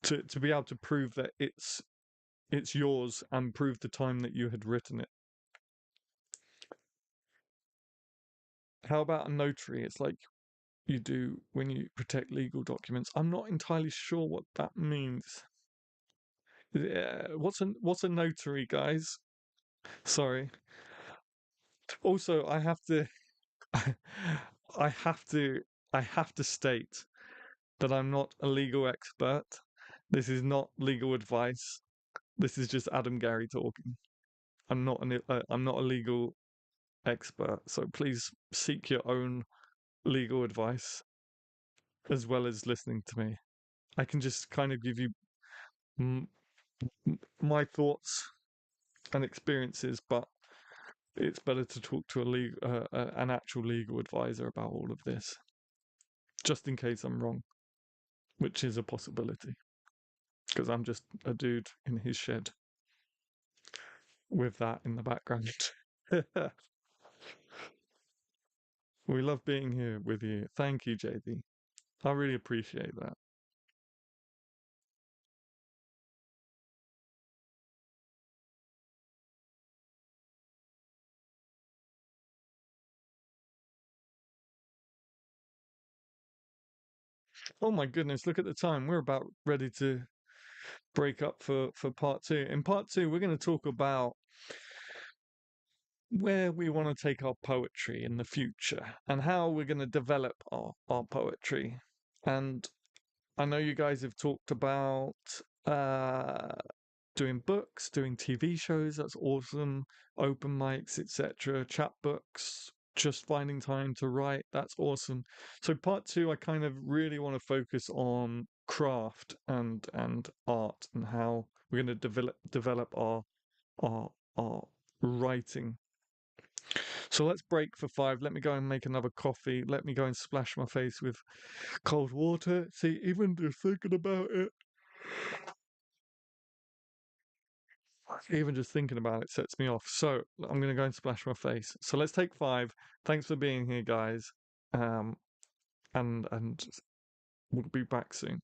to be able to prove that it's yours and prove the time that you had written it. How about a notary? It's like you do when you protect legal documents. I'm not entirely sure what that means. What's a notary, guys? Sorry. Also, I have to I have to I have to state that I'm not a legal expert. This is not legal advice. This is just Adam Gary talking. I'm not a legal expert, so please seek your own legal advice as well as listening to me. I can just kind of give you m- my thoughts and experiences, but it's better to talk to an actual legal advisor about all of this, just in case I'm wrong, which is a possibility, because I'm just a dude in his shed with that in the background. We love being here with you. Thank you, JD. I really appreciate that. Oh my goodness, look at the time. We're about ready to break up for part two. In part two, we're going to talk about where we want to take our poetry in the future and how we're going to develop our poetry. And I know you guys have talked about uh, doing books, doing TV shows. That's awesome. Open mics, etc. Chat books. Just finding time to write. That's awesome. So part two, I kind of really want to focus on craft and art and how we're going to develop our our writing. So let's break for five. Let me go and make another coffee. Let me go and splash my face with cold water. See, even just thinking about it, even just thinking about it sets me off. So I'm going to go and splash my face. So let's take five. Thanks for being here, guys. Um, and we'll be back soon.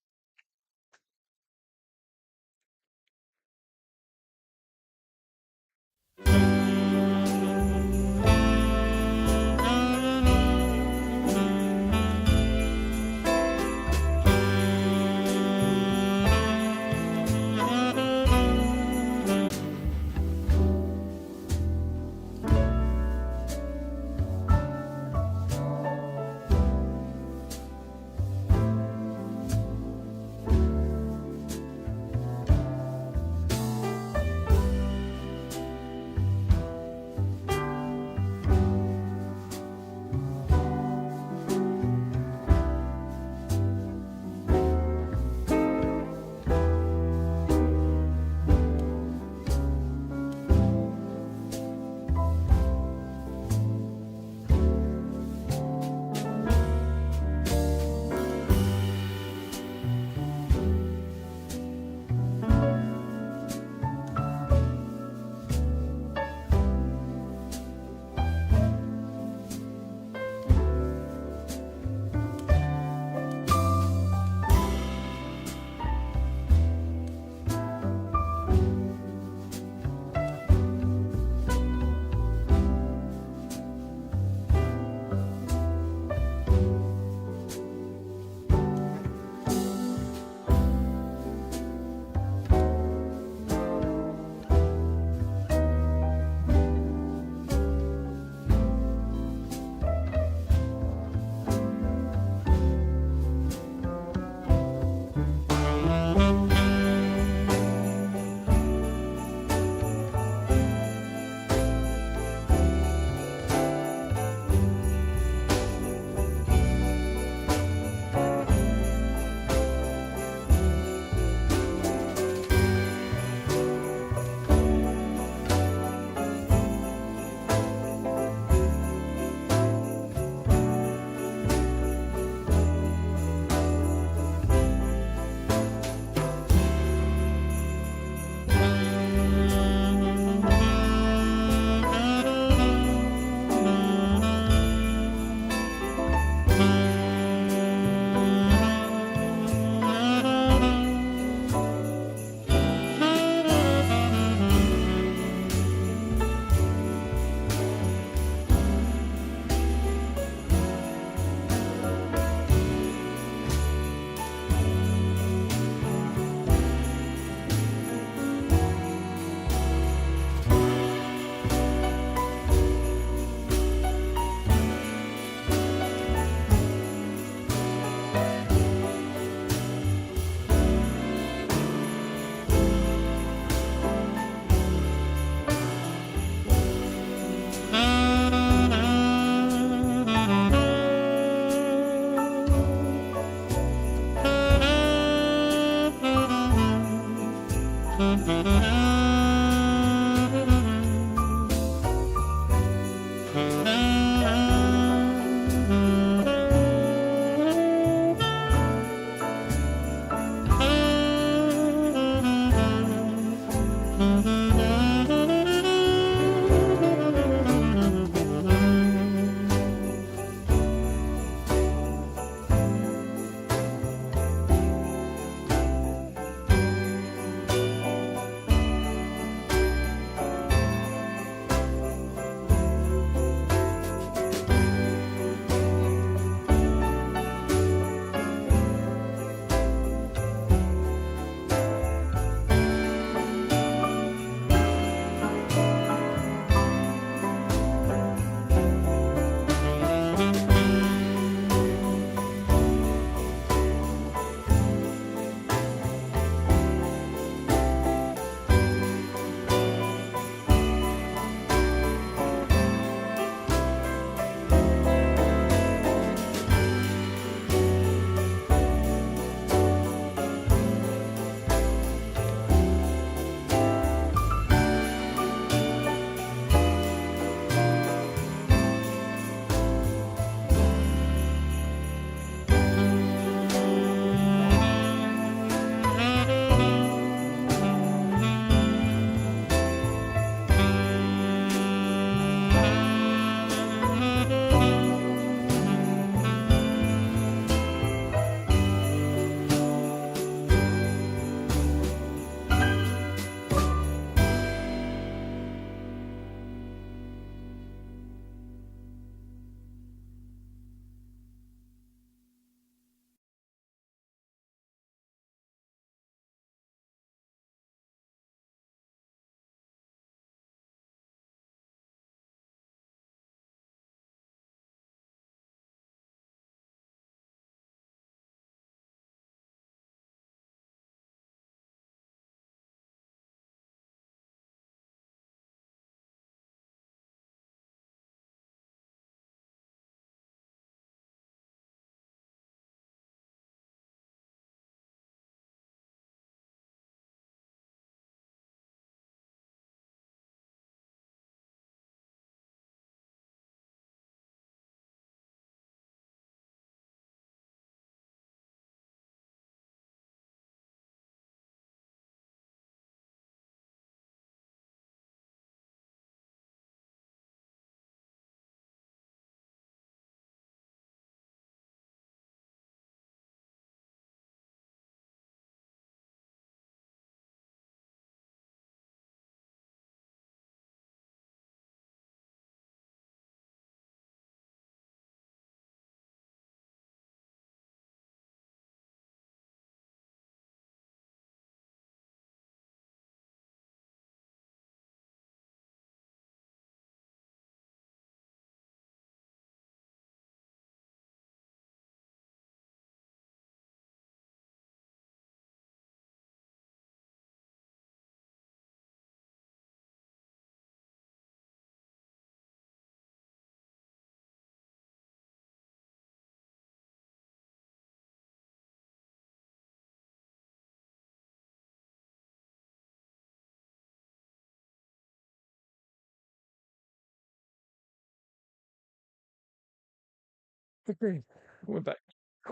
Okay, we're back.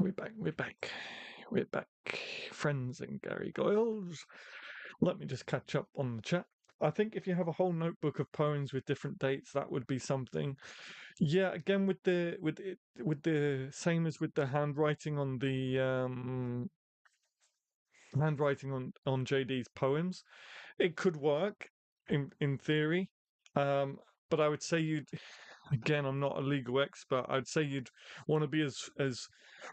We're back. We're back. We're back. Friends and Gary Goyles. Let me just catch up on the chat. I think if you have a whole notebook of poems with different dates, that would be something. Yeah, again with the same as with the handwriting on the handwriting on JD's poems, it could work in theory. Um, but I would say you'd again, I'm not a legal expert. I'd say you'd want to be as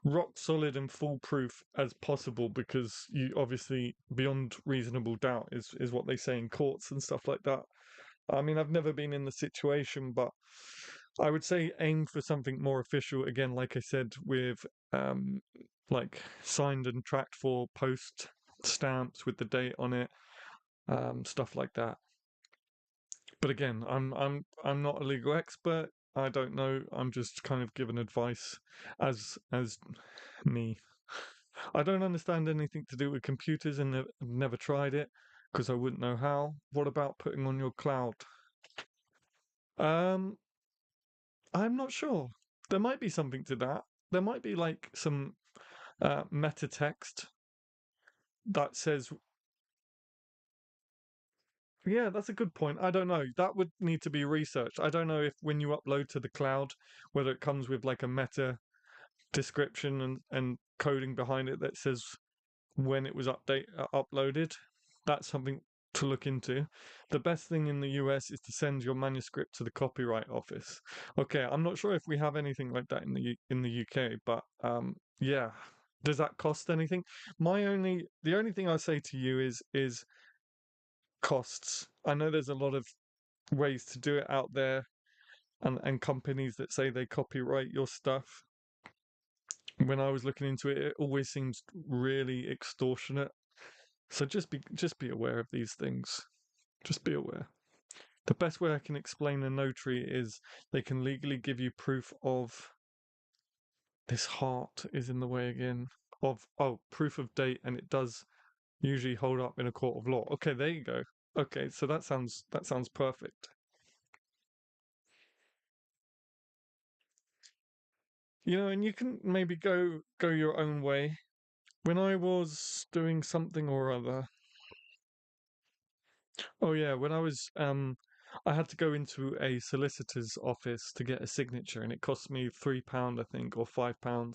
rock solid and foolproof as possible because you obviously beyond reasonable doubt is what they say in courts and stuff like that. I mean, I've never been in the situation, but I would say aim for something more official. Again, like I said, with um, like signed and tracked for post stamps with the date on it, stuff like that. But again, I'm not a legal expert. I don't know. I'm just kind of giving advice as me. I don't understand anything to do with computers and never tried it because I wouldn't know how. What about putting on your cloud? Um, I'm not sure. There might be something to that. There might be like some meta text that says, yeah, that's a good point. I don't know. That would need to be researched. I don't know if when you upload to the cloud, whether it comes with like a meta description and coding behind it that says when it was uploaded. That's something to look into. The best thing in the US is to send your manuscript to the Copyright Office. Okay, I'm not sure if we have anything like that in the UK, but yeah. Does that cost anything? The only thing I say to you is costs. I know there's a lot of ways to do it out there and companies that say they copyright your stuff. When I was looking into it, it always seems really extortionate. So just be aware of these things. Just be aware. The best way I can explain a notary is they can legally give you proof of this heart is in the way again of proof of date, and it does usually hold up in a court of law. Okay, there you go. Okay, so that sounds perfect. And you can maybe go your own way. When I was doing something or other, oh yeah, when I had to go into a solicitor's office to get a signature, and it cost me £3, I think, or £5.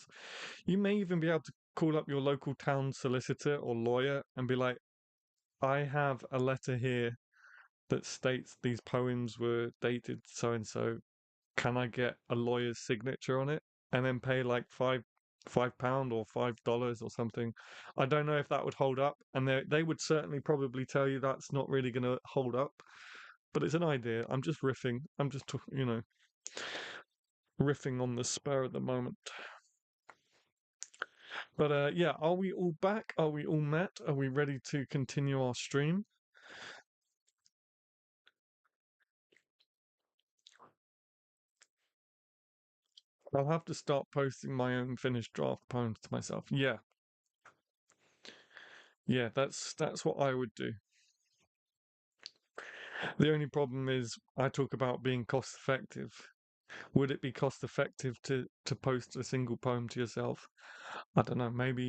You may even be able to call up your local town solicitor or lawyer and be like, I have a letter here that states these poems were dated so and so. Can I get a lawyer's signature on it? And then pay like £5 or $5 or something. I don't know if that would hold up, and they would certainly probably tell you that's not really going to hold up. But it's an idea. I'm just riffing. I'm just riffing on the spur at the moment. But yeah, are we all back? Are we all met? Are we ready to continue our stream? I'll have to start posting my own finished draft poems to myself. Yeah, yeah, that's what I would do. The only problem is I talk about being cost effective. Would it be cost effective to post a single poem to yourself? I don't know. Maybe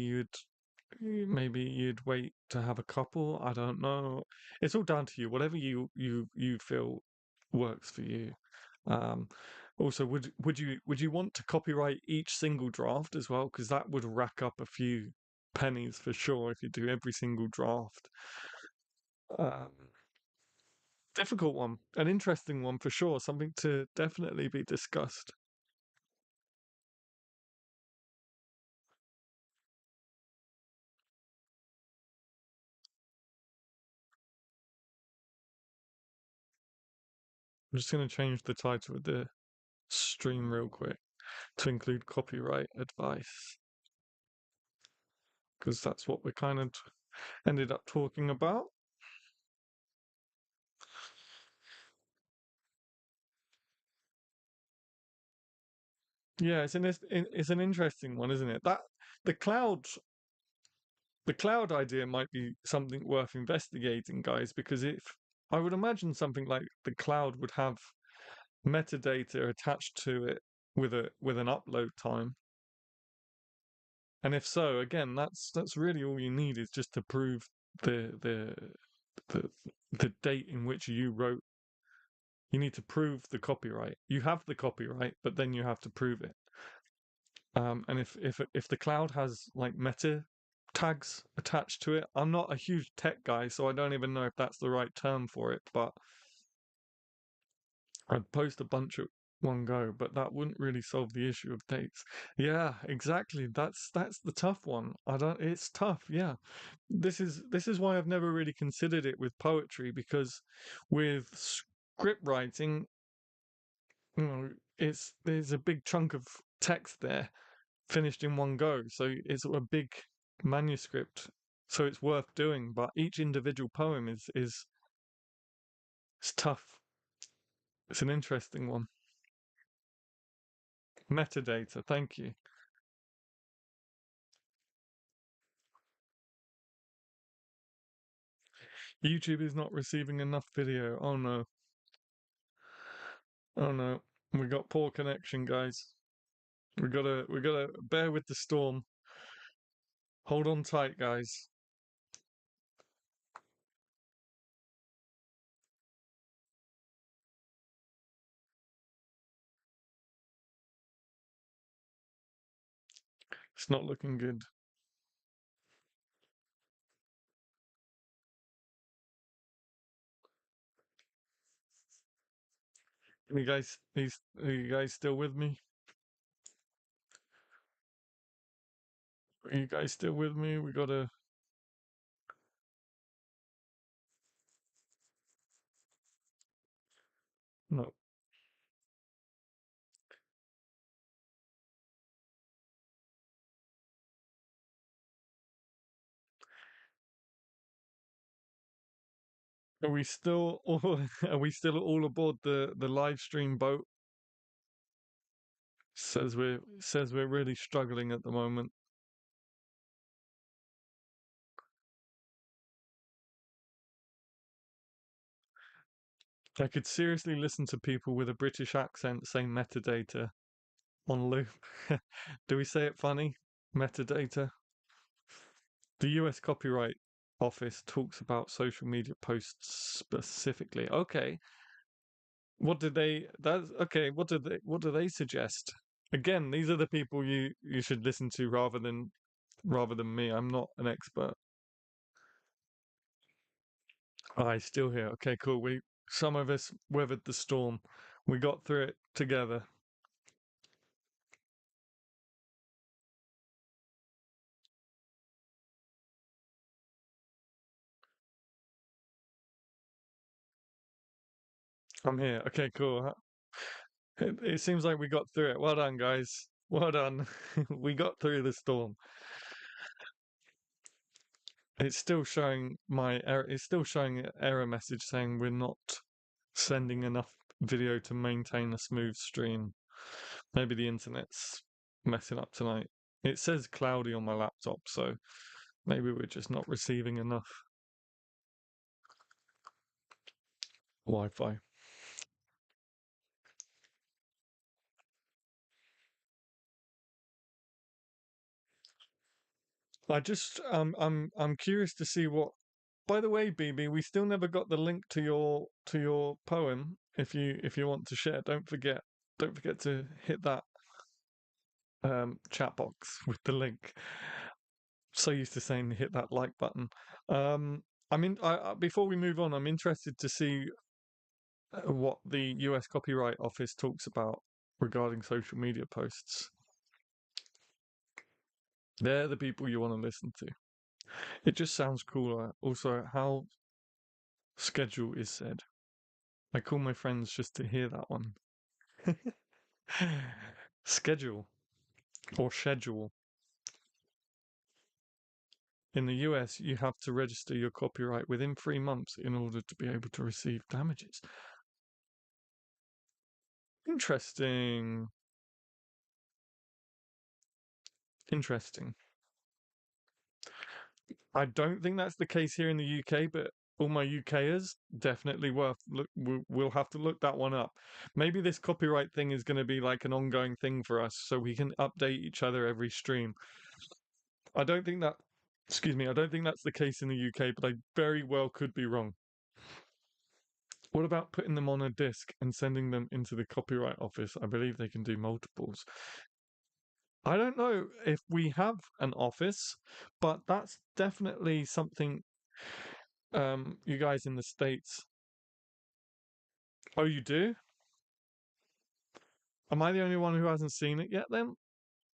you'd wait to have a couple. I don't know. It's all down to you. Whatever you feel works for you. Um, Also, would you want to copyright each single draft as well? Because that would rack up a few pennies for sure if you do every single draft. Um, Difficult one, an interesting one for sure. Something to definitely be discussed. I'm just going to change the title of the stream real quick to include copyright advice because that's what we kind of ended up talking about. Yeah, it's an interesting one, isn't it? That the cloud the cloud idea might be something worth investigating, guys, because if I would imagine something like the cloud would have metadata attached to it with an upload time? And if so, again, that's really all you need is just to prove the the the the date in which you wrote. You need to prove the copyright. You have the copyright, but then you have to prove it. And if the cloud has like meta tags attached to it, I'm not a huge tech guy, so I don't even know if that's the right term for it, but I'd post a bunch at one go, but that wouldn't really solve the issue of dates. Yeah, exactly. That's the tough one. I don't It's tough, yeah. This is why I've never really considered it with poetry, because with script writing, there's a big chunk of text there finished in one go. So it's a big manuscript. So it's worth doing, but each individual poem is it's tough. It's an interesting one. Metadata, thank you. YouTube is not receiving enough video. Oh no. Oh no. We got poor connection, guys. We gotta bear with the storm. Hold on tight, guys. It's not looking good. Are you guys still with me? Are you guys still with me? We gotta no. Are we still all are we still all aboard the live stream boat? Says we're really struggling at the moment. I could seriously listen to people with a British accent saying metadata on loop. Do we say it funny? Metadata. The US Copyright Office talks about social media posts specifically. Okay. What did they that's okay, what do they suggest? Again, these are the people you should listen to rather than me. I'm not an expert. I still here. Okay, cool. We Some of us weathered the storm. We got through it together. I'm here. Okay, cool. It seems like we got through it. Well done, guys. Well done. We got through the storm. It's still showing my error. It's still showing an error message saying we're not sending enough video to maintain a smooth stream. Maybe the internet's messing up tonight. It says cloudy on my laptop, so maybe we're just not receiving enough Wi-Fi. I'm curious to see what. By the way, BB, we still never got the link to your poem. If you want to share, don't forget to hit that chat box with the link. So used to saying hit that like button. Before we move on, I'm interested to see what the US Copyright Office talks about regarding social media posts. They're the people you want to listen to. It just sounds cooler. Also, how schedule is said. I call my friends just to hear that one. Schedule or schedule. In the US, you have to register your copyright within 3 months in order to be able to receive damages. Interesting. Interesting. I don't think that's the case here in the UK, but All my UKers, definitely worth look. We'll have to look that one up. Maybe this copyright thing is going to be like an ongoing thing for us, so we can update each other every stream. I don't think that. Excuse me. I don't think that's the case in the UK, but I very well could be wrong. What about putting them on a disc and sending them into the copyright office? I believe they can do multiples. I don't know if we have an office, but that's definitely something you guys in the States. Oh, you do? Am I the only one who hasn't seen it yet then?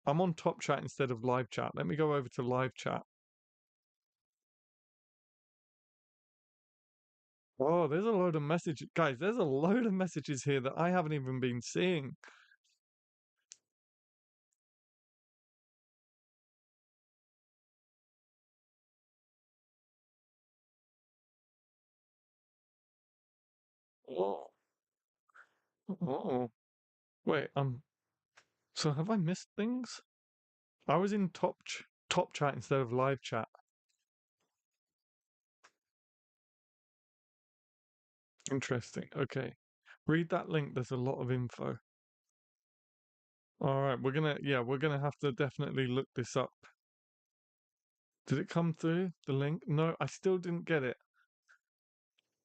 I'm on top chat instead of live chat. Let me go over to live chat. Oh, there's a load of messages. Guys, there's a load of messages here that I haven't even been seeing. Oh, oh. Wait, so have I missed things? I was in top chat instead of live chat. Interesting. Okay. Read that link. There's a lot of info. All right, we're gonna have to definitely look this up. Did it come through the link? No, I still didn't get it.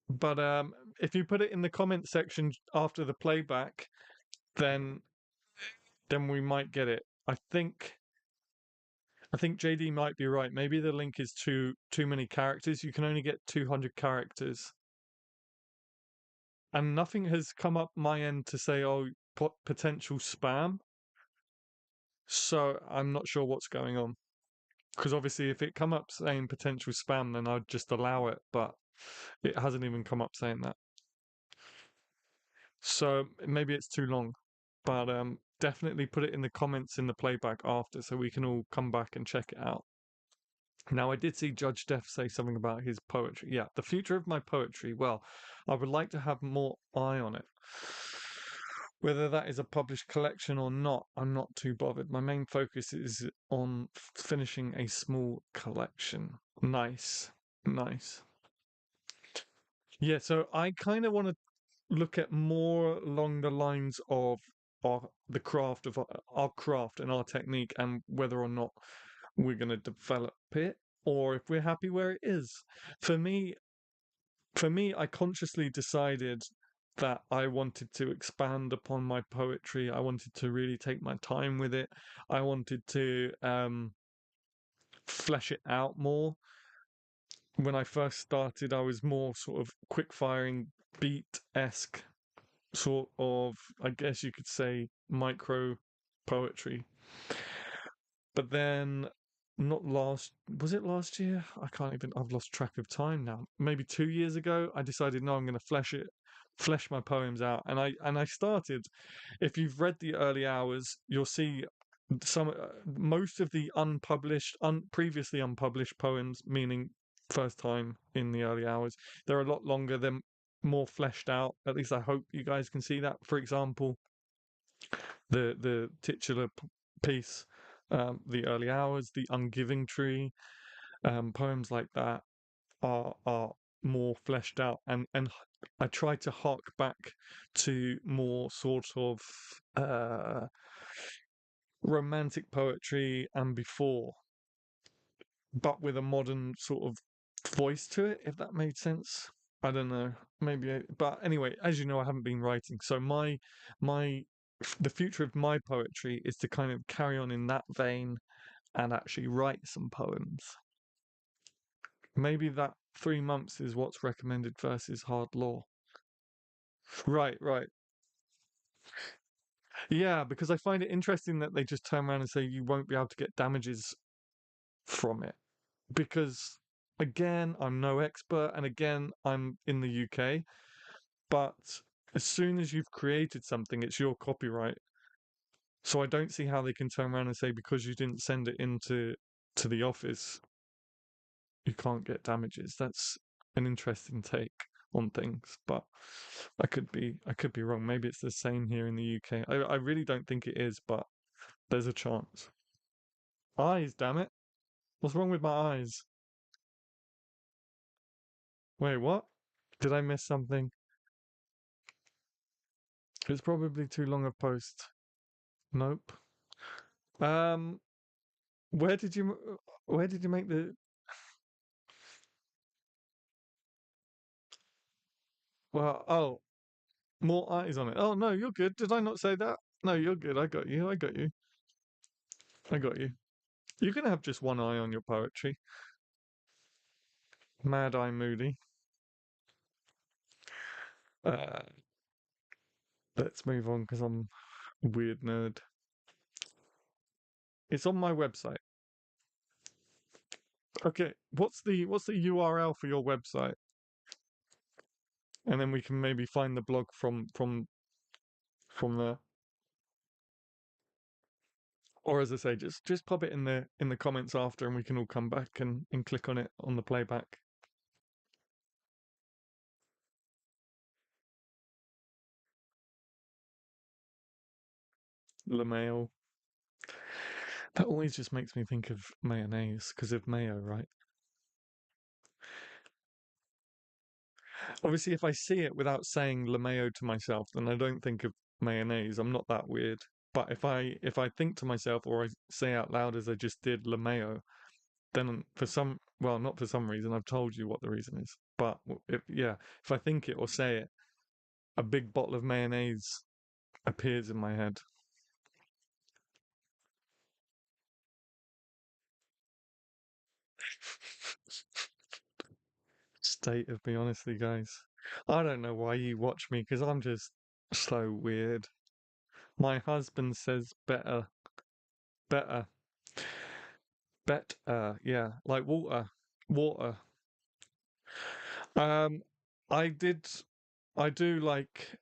But if you put it in the comment section after the playback, then we might get it. I think JD might be right. Maybe the link is too many characters. You can only get 200 characters. And nothing has come up my end to say, oh, potential spam. So I'm not sure what's going on. Because obviously, if it come up saying potential spam, then I'd just allow it. But it hasn't even come up saying that. So maybe it's too long. But definitely put it in the comments in the playback after, so we can all come back and check it out. Now, I did see Judge Def say something about his poetry. Yeah, the future of my poetry. Well, I would like to have more eye on it. Whether that is a published collection or not, I'm not too bothered. My main focus is on finishing a small collection. Nice. Nice. Yeah, so I kind of want to look at more along the lines of the craft of our craft and our technique, and whether or not we're going to develop it or if we're happy where it is. For me, I consciously decided that I wanted to expand upon my poetry. I wanted to really take my time with it. I wanted to flesh it out more. When I first started, I was more sort of quick firing, beat esque, sort of, I guess you could say, micro poetry. But then, not last, was it last year? I can't even, I've lost track of time now. Maybe 2 years ago, I decided, no, I'm going to flesh my poems out. And I started, if you've read the early hours, you'll see most of the previously unpublished poems, meaning first time in the early hours, they're a lot longer, they're more fleshed out. At least I hope you guys can see that. For example, the titular piece, the early hours, the ungiving tree, poems like that are more fleshed out, and I try to hark back to more sort of uh, romantic poetry and before, but with a modern sort of voice to it, if that made sense. I don't know, maybe, but anyway, as you know, I haven't been writing, so my the future of my poetry is to kind of carry on in that vein and actually write some poems. Maybe that 3 months is what's recommended versus hard law. Right, right. Yeah, because I find it interesting that they just turn around and say you won't be able to get damages from it. Because again, I'm no expert, and again, I'm in the UK, but as soon as you've created something, it's your copyright. So I don't see how they can turn around and say because you didn't send it into to the office, you can't get damages. That's an interesting take on things, but I could be wrong. Maybe it's the same here in the UK. I really don't think it is, but there's a chance. Eyes, damn it. What's wrong with my eyes? Wait, what? Did I miss something? It's probably too long a post. Nope. Um, where did you where did you make the oh, more eyes on it. Oh no, you're good. Did I not say that? No, you're good. I got you. I got you. I got you. You can have just one eye on your poetry. Mad Eye Moody. Uh, let's move on because I'm a weird nerd. It's on my website. Okay, what's the URL for your website? And then we can maybe find the blog from there. Or as I say, just pop it in the comments after, and we can all come back and click on it on the playback. LaMayo. That always just makes me think of mayonnaise because of mayo, right? Obviously, if I see it without saying LaMayo to myself, then I don't think of mayonnaise. I'm not that weird. But if I think to myself or I say out loud as I just did LaMayo, then for some well, not for some reason, I've told you what the reason is. But if I think it or say it, a big bottle of mayonnaise appears in my head. State of me, honestly, guys. I don't know why you watch me because I'm just so weird. My husband says better, better, better. Yeah, like water, water. Um, I did, I do like,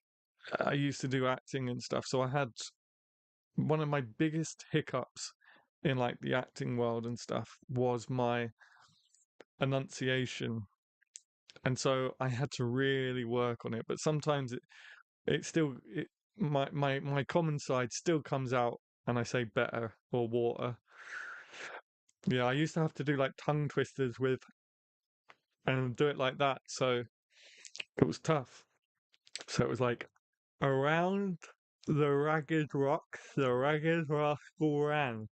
I used to do acting and stuff. So I had one of my biggest hiccups in like the acting world and stuff was my enunciation. And so I had to really work on it. But sometimes it still my common side still comes out and I say better or water. Yeah, I used to have to do like tongue twisters with and do it like that, so it was tough. So it was like around the ragged rascal ran.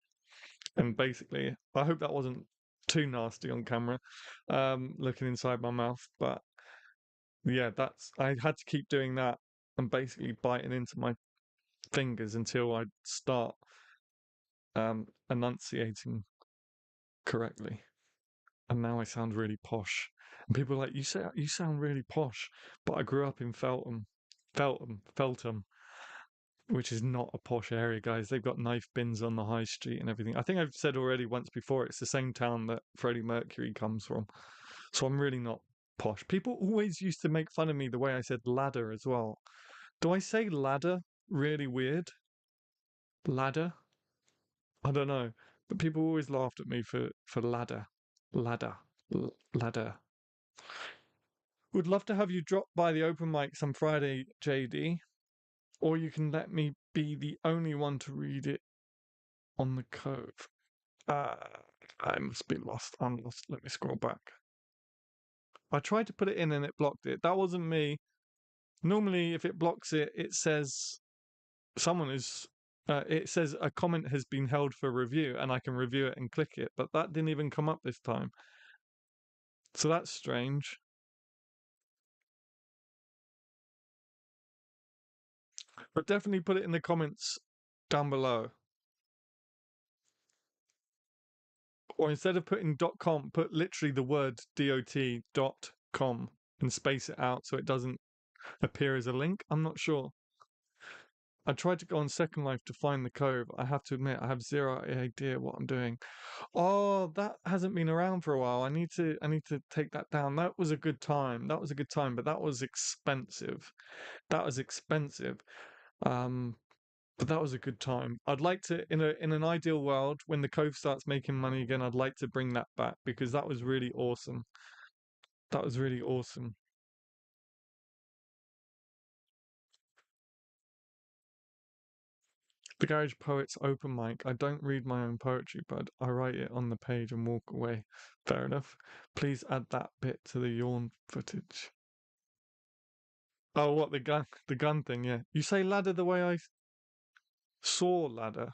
And basically, I hope that wasn't too nasty on camera, looking inside my mouth. But yeah, I had to keep doing that and basically biting into my fingers until I start enunciating correctly. And now I sound really posh. And people are like, you sound really posh, but I grew up in Feltham, which is not a posh area, guys. They've got knife bins on the high street and everything. I think I've said already once before, it's the same town that Freddie Mercury comes from. So I'm really not posh. People always used to make fun of me the way I said ladder as well. Do I say ladder really weird? Ladder? I don't know. But people always laughed at me for ladder. Ladder. Ladder. Would love to have you drop by the open mic some Friday, JD, or you can let me be the only one to read it on the Cove. Uh, I must be lost. I'm lost. Let me scroll back. I tried to put it in and it blocked it. That wasn't me. Normally, if it blocks it, it says someone is. It says a comment has been held for review, and I can review it and click it. But that didn't even come up this time. So that's strange. But definitely put it in the comments down below. Or instead of putting .com, put literally the word .com and space it out so it doesn't appear as a link. I'm not sure. I tried to go on Second Life to find the Cove. I have to admit, I have zero idea what I'm doing. Oh, that hasn't been around for a while. I need to take that down. That was a good time. That was a good time, but that was expensive. That was expensive. Um, but that was a good time. I'd like to, in an ideal world, when the Cove starts making money again, I'd like to bring that back because that was really awesome. That was really awesome. The Garage Poets open mic. I don't read my own poetry, but I write it on the page and walk away. Fair enough. Please add that bit to the yawn footage. Oh, what the gun thing? Yeah. You say ladder the way I saw ladder.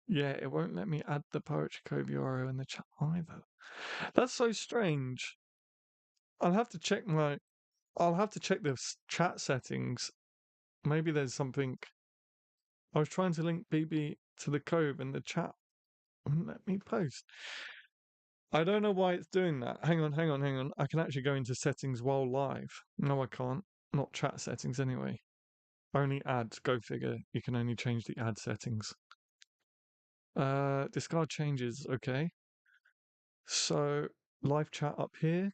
Yeah, it won't let me add the Poetry Cove URL in the chat either. That's so strange. I'll have to check my. I'll have to check the chat settings. Maybe there's something. I was trying to link BB to the Cove in the chat. Wouldn't let me post. I don't know why it's doing that. Hang on, hang on, hang on. I can actually go into settings while live. No, I can't. Not chat settings anyway. Only ads. Go figure. You can only change the ad settings. Discard changes. Okay. So live chat up here.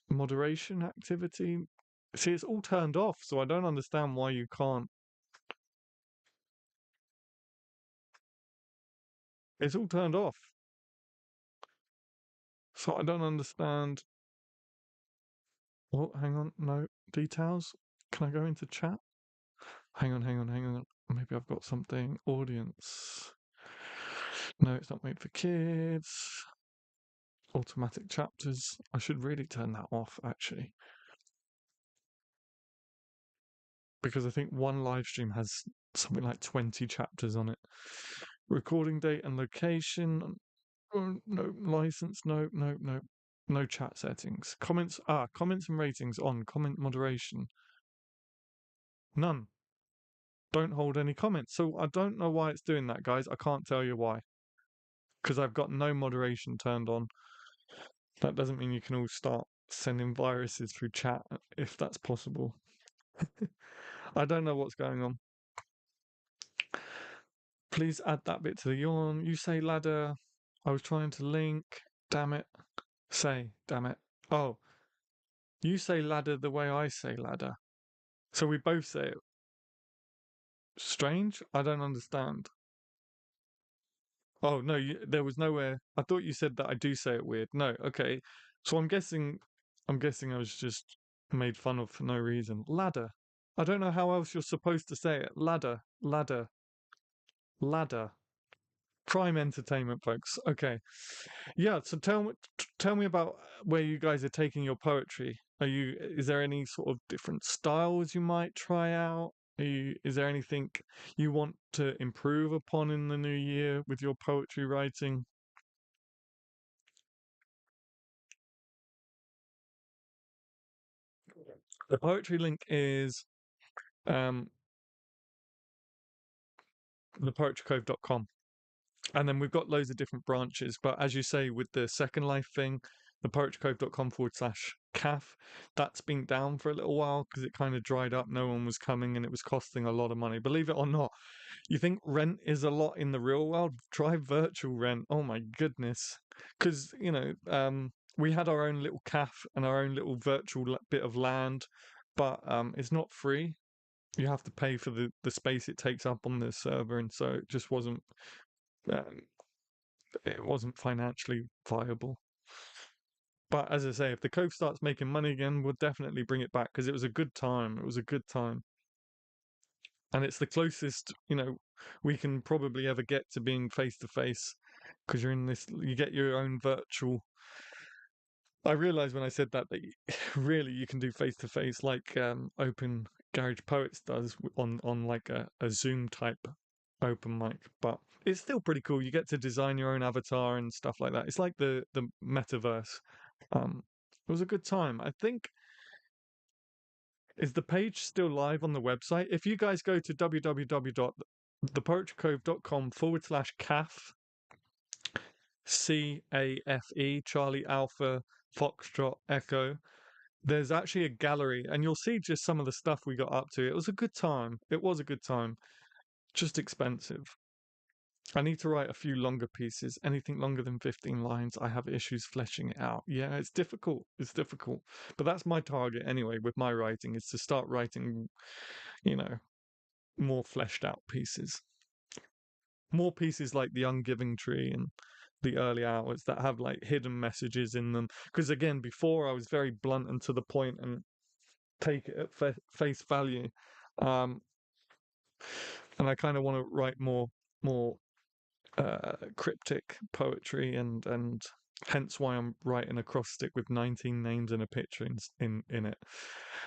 Moderation activity. See, it's all turned off, so I don't understand why you can't. It's all turned off. So I don't understand. Oh, hang on. No details. Can I go into chat? Hang on, hang on, hang on. Maybe I've got something. Audience. No, it's not made for kids. Automatic chapters. I should really turn that off, actually. Because I think one live stream has something like 20 chapters on it. Recording date and location. Oh, no, license. No, no, no. No chat settings. Comments. Comments and ratings on. Comment moderation. None. Don't hold any comments. So I don't know why it's doing that, guys. I can't tell you why. Because I've got no moderation turned on. That doesn't mean you can all start sending viruses through chat if that's possible. I don't know what's going on. Please add that bit to the yawn. You say ladder. I was trying to link. Damn it. Say, damn it. Oh, you say ladder the way I say ladder. So we both say it. Strange? I don't understand. Oh, no, there was nowhere. I thought you said that I do say it weird. No, okay. So I'm guessing I was just made fun of for no reason. Ladder. I don't know how else you're supposed to say it. Ladder, ladder, ladder. Prime entertainment, folks. Okay. Yeah, so tell me about where you guys are taking your poetry. Is there any sort of different styles you might try out? Is there anything you want to improve upon in the new year with your poetry writing? The poetry link is um thepoetrycove.com. And then we've got loads of different branches. But as you say, with the Second Life thing, the poetrycove.com/calf, that's been down for a little while because it kind of dried up. No one was coming and it was costing a lot of money. Believe it or not, you think rent is a lot in the real world? Try virtual rent. Oh my goodness. Because, we had our own little calf and our own little virtual bit of land, but it's not free. You have to pay for the space it takes up on the server, and so um, it wasn't financially viable. But as I say, if the Cove starts making money again, we'll definitely bring it back because it was a good time. It was a good time. And it's the closest, we can probably ever get to being face to face because you get your own virtual. I realized when I said that really you can do face to face like Open Garage Poets does on like a Zoom type open mic, but it's still pretty cool. You get to design your own avatar and stuff like that. It's like the metaverse. It was a good time. I think is the page still live on the website? If you guys go to www.thepoetrycove.com/cafe, CAFE, Charlie Alpha Foxtrot Echo, there's actually a gallery and you'll see just some of the stuff we got up to. It was a good time. It was a good time. Just expensive. I need to write a few longer pieces. Anything longer than 15 lines, I have issues fleshing it out. Yeah, it's difficult. It's difficult. But that's my target anyway with my writing is to start writing, you know, more fleshed out pieces. More pieces like The Ungiving Tree and The Early Hours that have like hidden messages in them. Because again, before I was very blunt and to the point and take it at face value. Um, and I kind of want to write more cryptic poetry, and hence why I'm writing acrostic with 19 names and a picture in it.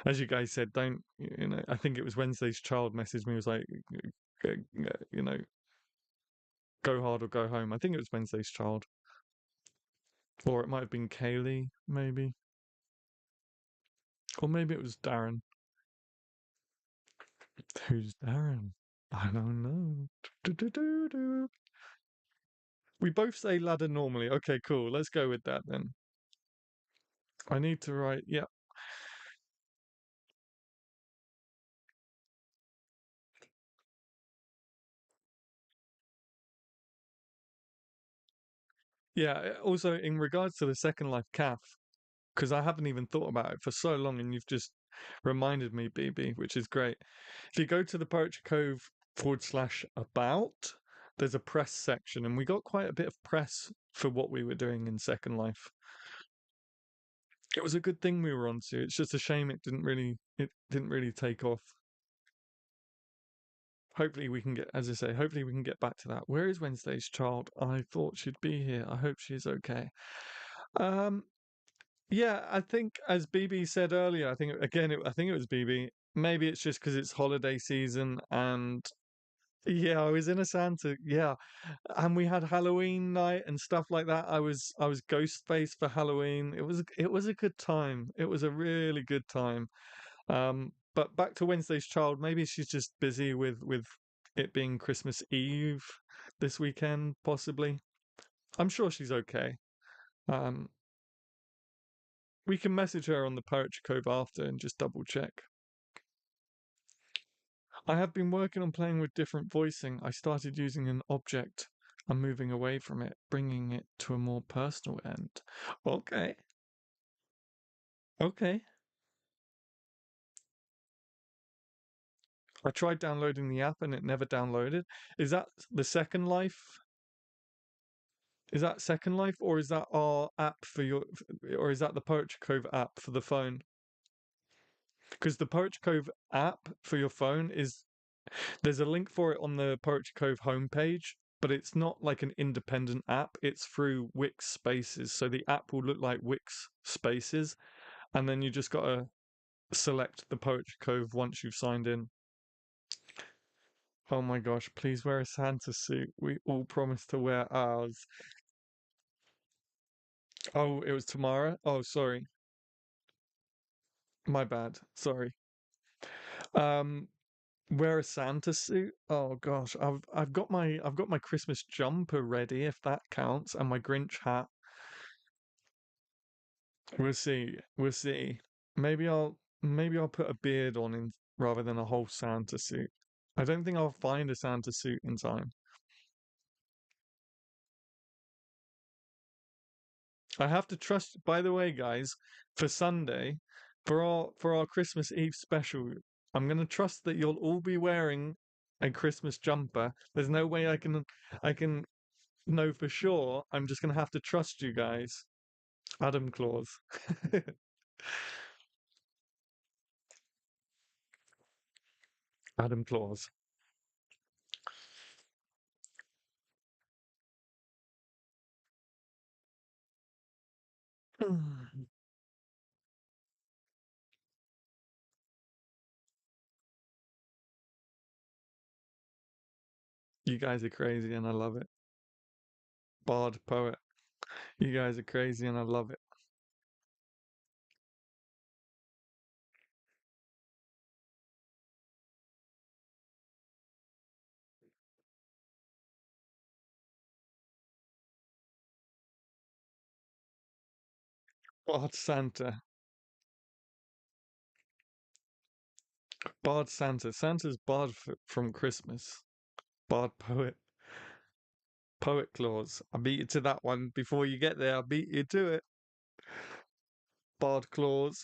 As you guys said, don't you know? I think it was Wednesday's Child messaged me, was like, you know, go hard or go home. I think it was Wednesday's Child, or it might have been Kaylee, maybe, or maybe it was Darren. Who's Darren? I don't know. Do-do-do-do. We both say ladder normally. Okay, cool. Let's go with that then. I need to write. Yeah, yeah. Also, in regards to the Second Life calf, because I haven't even thought about it for so long, and you've just reminded me, BB, which is great. If you go to the Poetry Cove /about, there's a press section, and we got quite a bit of press for what we were doing in Second Life. It was a good thing we were onto. It's just a shame it didn't really take off. Hopefully we can get, as I say, hopefully we can get back to that. Where is Wednesday's Child? I thought she'd be here. I hope she's okay. Um, yeah, I think as BB said earlier, I think again, I think it was BB. Maybe it's just because it's holiday season, and yeah, I was in a Santa. Yeah, and we had Halloween night and stuff like that. I was Ghostface for Halloween. It was a good time. It was a really good time. But back to Wednesday's Child. Maybe she's just busy with it being Christmas Eve this weekend, possibly. I'm sure she's okay. Um, we can message her on the Poetry Cove after and just double check. I have been working on playing with different voicing. I started using an object. I'm moving away from it, bringing it to a more personal end. Okay, okay. I tried downloading the app and it never downloaded. Is that the Second Life? Is that Second Life, or is that our app for your, or is that the Poetry Cove app for the phone? Because the Poetry Cove app for your phone is, there's a link for it on the Poetry Cove homepage, but it's not like an independent app. It's through Wix Spaces. So the app will look like Wix Spaces, and then you just got to select the Poetry Cove once you've signed in. Oh my gosh, please wear a Santa suit. We all promised to wear ours. Oh, it was tomorrow? Oh, sorry. My bad. Sorry. Um, wear a Santa suit? Oh gosh, I've got my Christmas jumper ready if that counts, and my Grinch hat. We'll see. We'll see. Maybe I'll put a beard on in rather than a whole Santa suit. I don't think I'll find a Santa suit in time. I have to trust, by the way, guys, for Sunday, for our Christmas Eve special, I'm gonna trust that you'll all be wearing a Christmas jumper. There's no way I can know for sure. I'm just gonna have to trust you guys. Adam Claus. Adam Claus. You guys are crazy and I love it. Bard poet. You guys are crazy and I love it. Bard Santa. Bard Santa. Santa's Bard from Christmas. Bard poet. Poet clause. I beat you to that one before you get there. I beat you to it. Bard clause.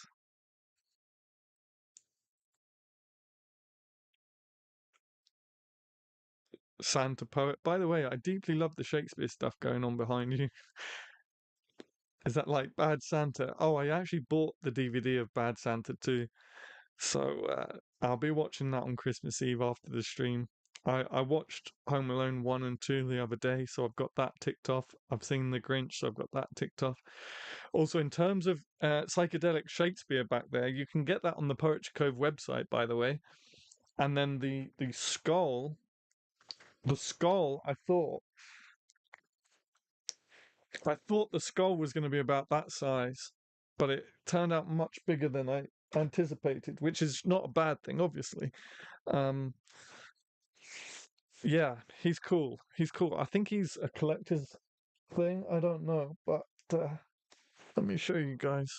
Santa poet. By the way, I deeply love the Shakespeare stuff going on behind you. Is that like Bad Santa? Oh, I actually bought the DVD of Bad Santa too. So I'll be watching that on Christmas Eve after the stream. I watched Home Alone 1 and 2 the other day, so I've got that ticked off. I've seen The Grinch, so I've got that ticked off. Also, in terms of psychedelic Shakespeare back there, you can get that on the Poetry Cove website, by the way. And then the skull, I thought the skull was going to be about that size, but it turned out much bigger than I anticipated, which is not a bad thing, obviously. Um, yeah, he's cool. He's cool. I think he's a collector's thing. I don't know, but let me show you guys.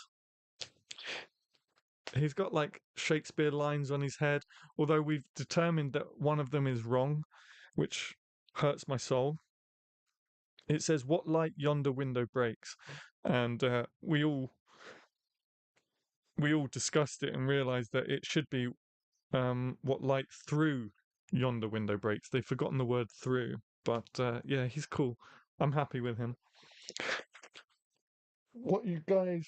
He's got like Shakespeare lines on his head, although we've determined that one of them is wrong, which hurts my soul. It says, "What light yonder window breaks," and we all discussed it and realised that it should be what light through yonder window breaks. They've forgotten the word through, but yeah, he's cool. I'm happy with him. What you guys,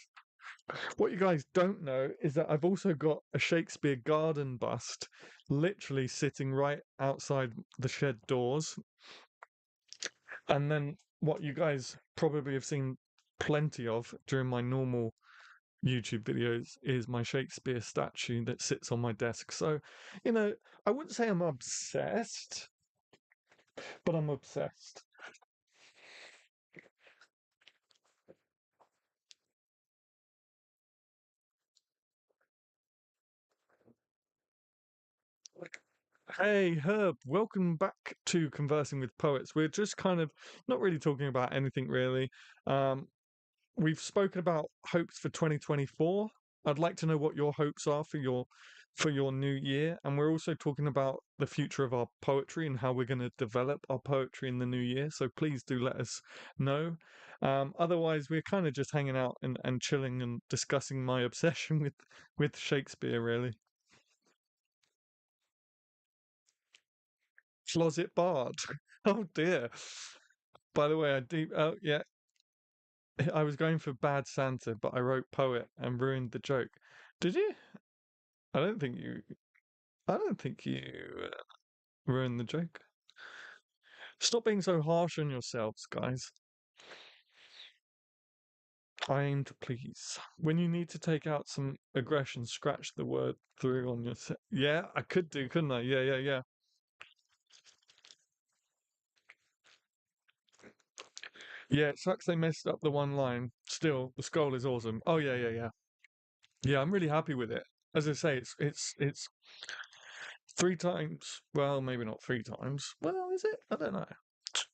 what you guys don't know is that I've also got a Shakespeare garden bust, literally sitting right outside the shed doors. And then what you guys probably have seen plenty of during my normal YouTube videos is my Shakespeare statue that sits on my desk. So, I wouldn't say I'm obsessed, but I'm obsessed. Hey, Herb, welcome back to Conversing with Poets. We're just kind of not really talking about anything really. Um, we've spoken about hopes for 2024. I'd like to know what your hopes are for your new year, and we're also talking about the future of our poetry and how we're going to develop our poetry in the new year. So please do let us know. Otherwise, we're kind of just hanging out and chilling and discussing my obsession with Shakespeare, really. Closet bard. Oh dear. By the way, I do. Oh yeah, I was going for bad Santa, but I wrote poet and ruined the joke. Did you? I don't think you. I don't think you ruined the joke. Stop being so harsh on yourselves, guys. I aim to please. When you need to take out some aggression, scratch the word through on your. Yeah, I could do, couldn't I? Yeah, yeah, yeah. Yeah, it sucks they messed up the one line. Still, the skull is awesome. Oh yeah, yeah, yeah. Yeah, I'm really happy with it. As I say, it's three times. Well, maybe not three times. Well, is it? I don't know.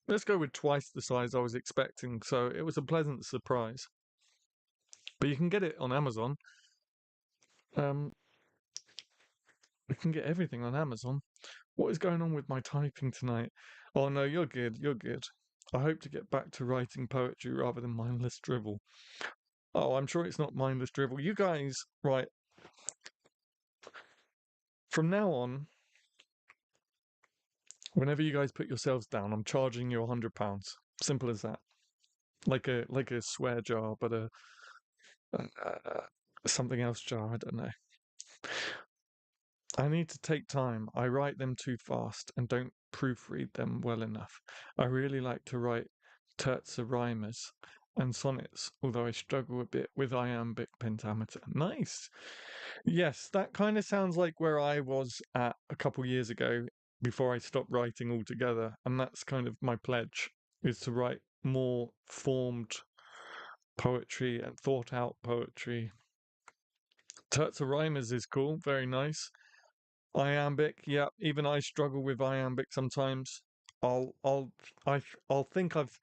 Let's go with twice the size I was expecting. So it was a pleasant surprise. But you can get it on Amazon. Um, you can get everything on Amazon. What is going on with my typing tonight? Oh no, you're good. You're good. I hope to get back to writing poetry rather than mindless drivel. Oh, I'm sure it's not mindless drivel. You guys, right? From now on, whenever you guys put yourselves down, I'm charging you £100. Simple as that. Like a swear jar, but something else jar. I don't know. I need to take time. I write them too fast and don't proofread them well enough. I really like to write terza rimas and sonnets, although I struggle a bit with iambic pentameter. Nice. Yes, that kind of sounds like where I was at a couple years ago before I stopped writing altogether. And that's kind of my pledge is to write more formed poetry and thought out poetry. Terza rimas is cool, very nice. Iambic, yeah. Even I struggle with iambic sometimes. I'll I'll I'll think I've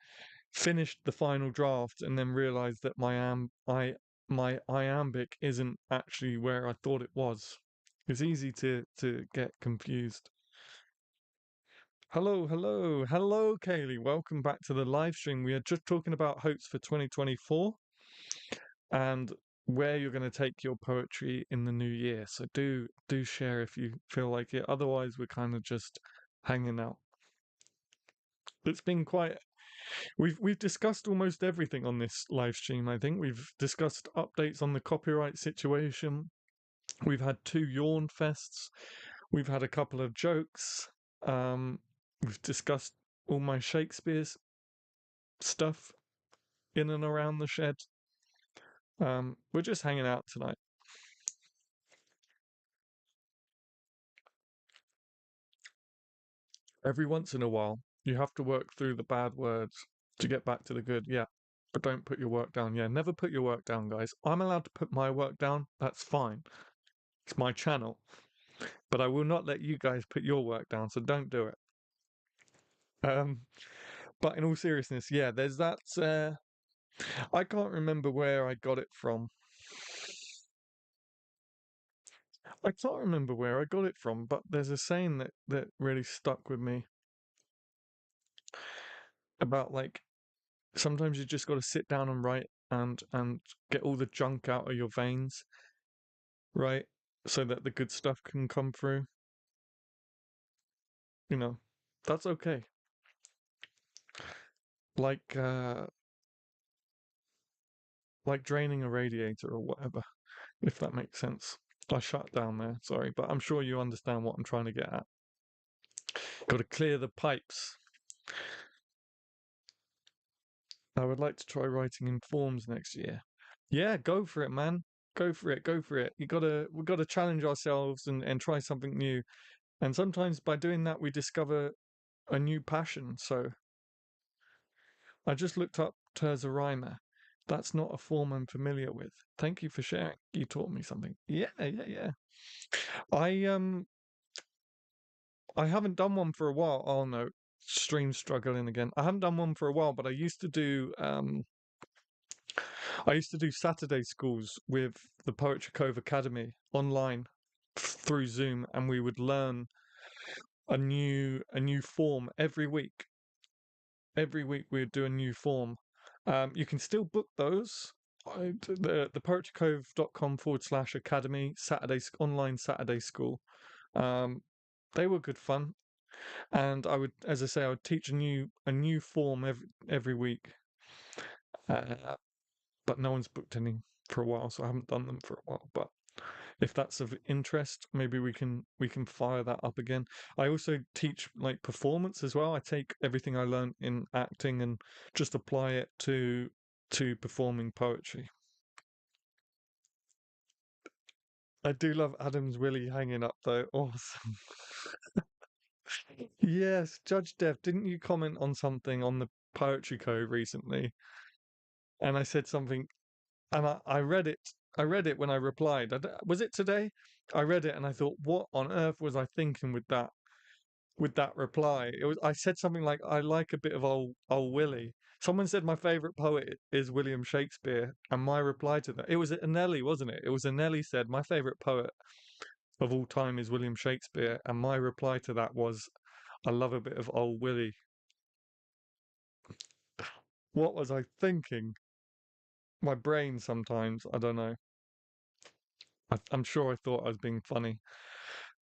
finished the final draft and then realize that my iambic isn't actually where I thought it was. It's easy to get confused. Hello, hello, hello, Kaylee. Welcome back to the live stream. We are just talking about hopes for 2024 and where you're going to take your poetry in the new year. So do share if you feel like it. Otherwise, we're kind of just hanging out. It's been quite. We've discussed almost everything on this live stream. I think we've discussed updates on the copyright situation. We've had two yawn fests. We've had a couple of jokes. Um, we've discussed all my Shakespeare's stuff in and around the shed. We're just hanging out tonight. Every once in a while, you have to work through the bad words to get back to the good. Yeah. But don't put your work down. Yeah. Never put your work down, guys. I'm allowed to put my work down. That's fine. It's my channel. But I will not let you guys put your work down. So don't do it. Um, but in all seriousness, yeah, there's that. I can't remember where I got it from. I can't remember where I got it from, but there's a saying that really stuck with me about like sometimes you just got to sit down and write and get all the junk out of your veins, right? So that the good stuff can come through. You know, that's okay. Like uh like draining a radiator or whatever, if that makes sense. I shut down there, sorry, but I'm sure you understand what I'm trying to get at. Got to clear the pipes. I would like to try writing in forms next year. Yeah, go for it, man. Go for it. Go for it. We gotta challenge ourselves and try something new. And sometimes by doing that we discover a new passion. So I just looked up terza rima. That's not a form I'm familiar with. Thank you for sharing. You taught me something. Yeah, yeah, yeah. I um I haven't done one for a while. Oh no, stream struggling again. I haven't done one for a while, but I used to do Saturday schools with the Poetry Cove Academy online through Zoom, and we would learn a new form every week. Every week we'd do a new form. You can still book those. The poetrycove.com/academy online Saturday school. Um, they were good fun, and as I say, I would teach a new form every week. Uh, but no one's booked any for a while, so I haven't done them for a while. But if that's of interest, maybe we can fire that up again. I also teach like performance as well. I take everything I learned in acting and just apply it to performing poetry. I do love Adam's Willie hanging up though. Awesome. Yes, Judge Dev, didn't you comment on something on the Poetry Code recently? And I said something, and I read it. I read it when I replied. Was it today? I read it and I thought, what on earth was I thinking with that reply? It was I said something like, I like a bit of old Willie. Someone said my favorite poet is William Shakespeare, and my reply to that, it was Anelli, wasn't it? It was Anelli said my favorite poet of all time is William Shakespeare, and my reply to that was, I love a bit of old Willie. What was I thinking? My brain sometimes, I don't know. I'm sure I thought I was being funny.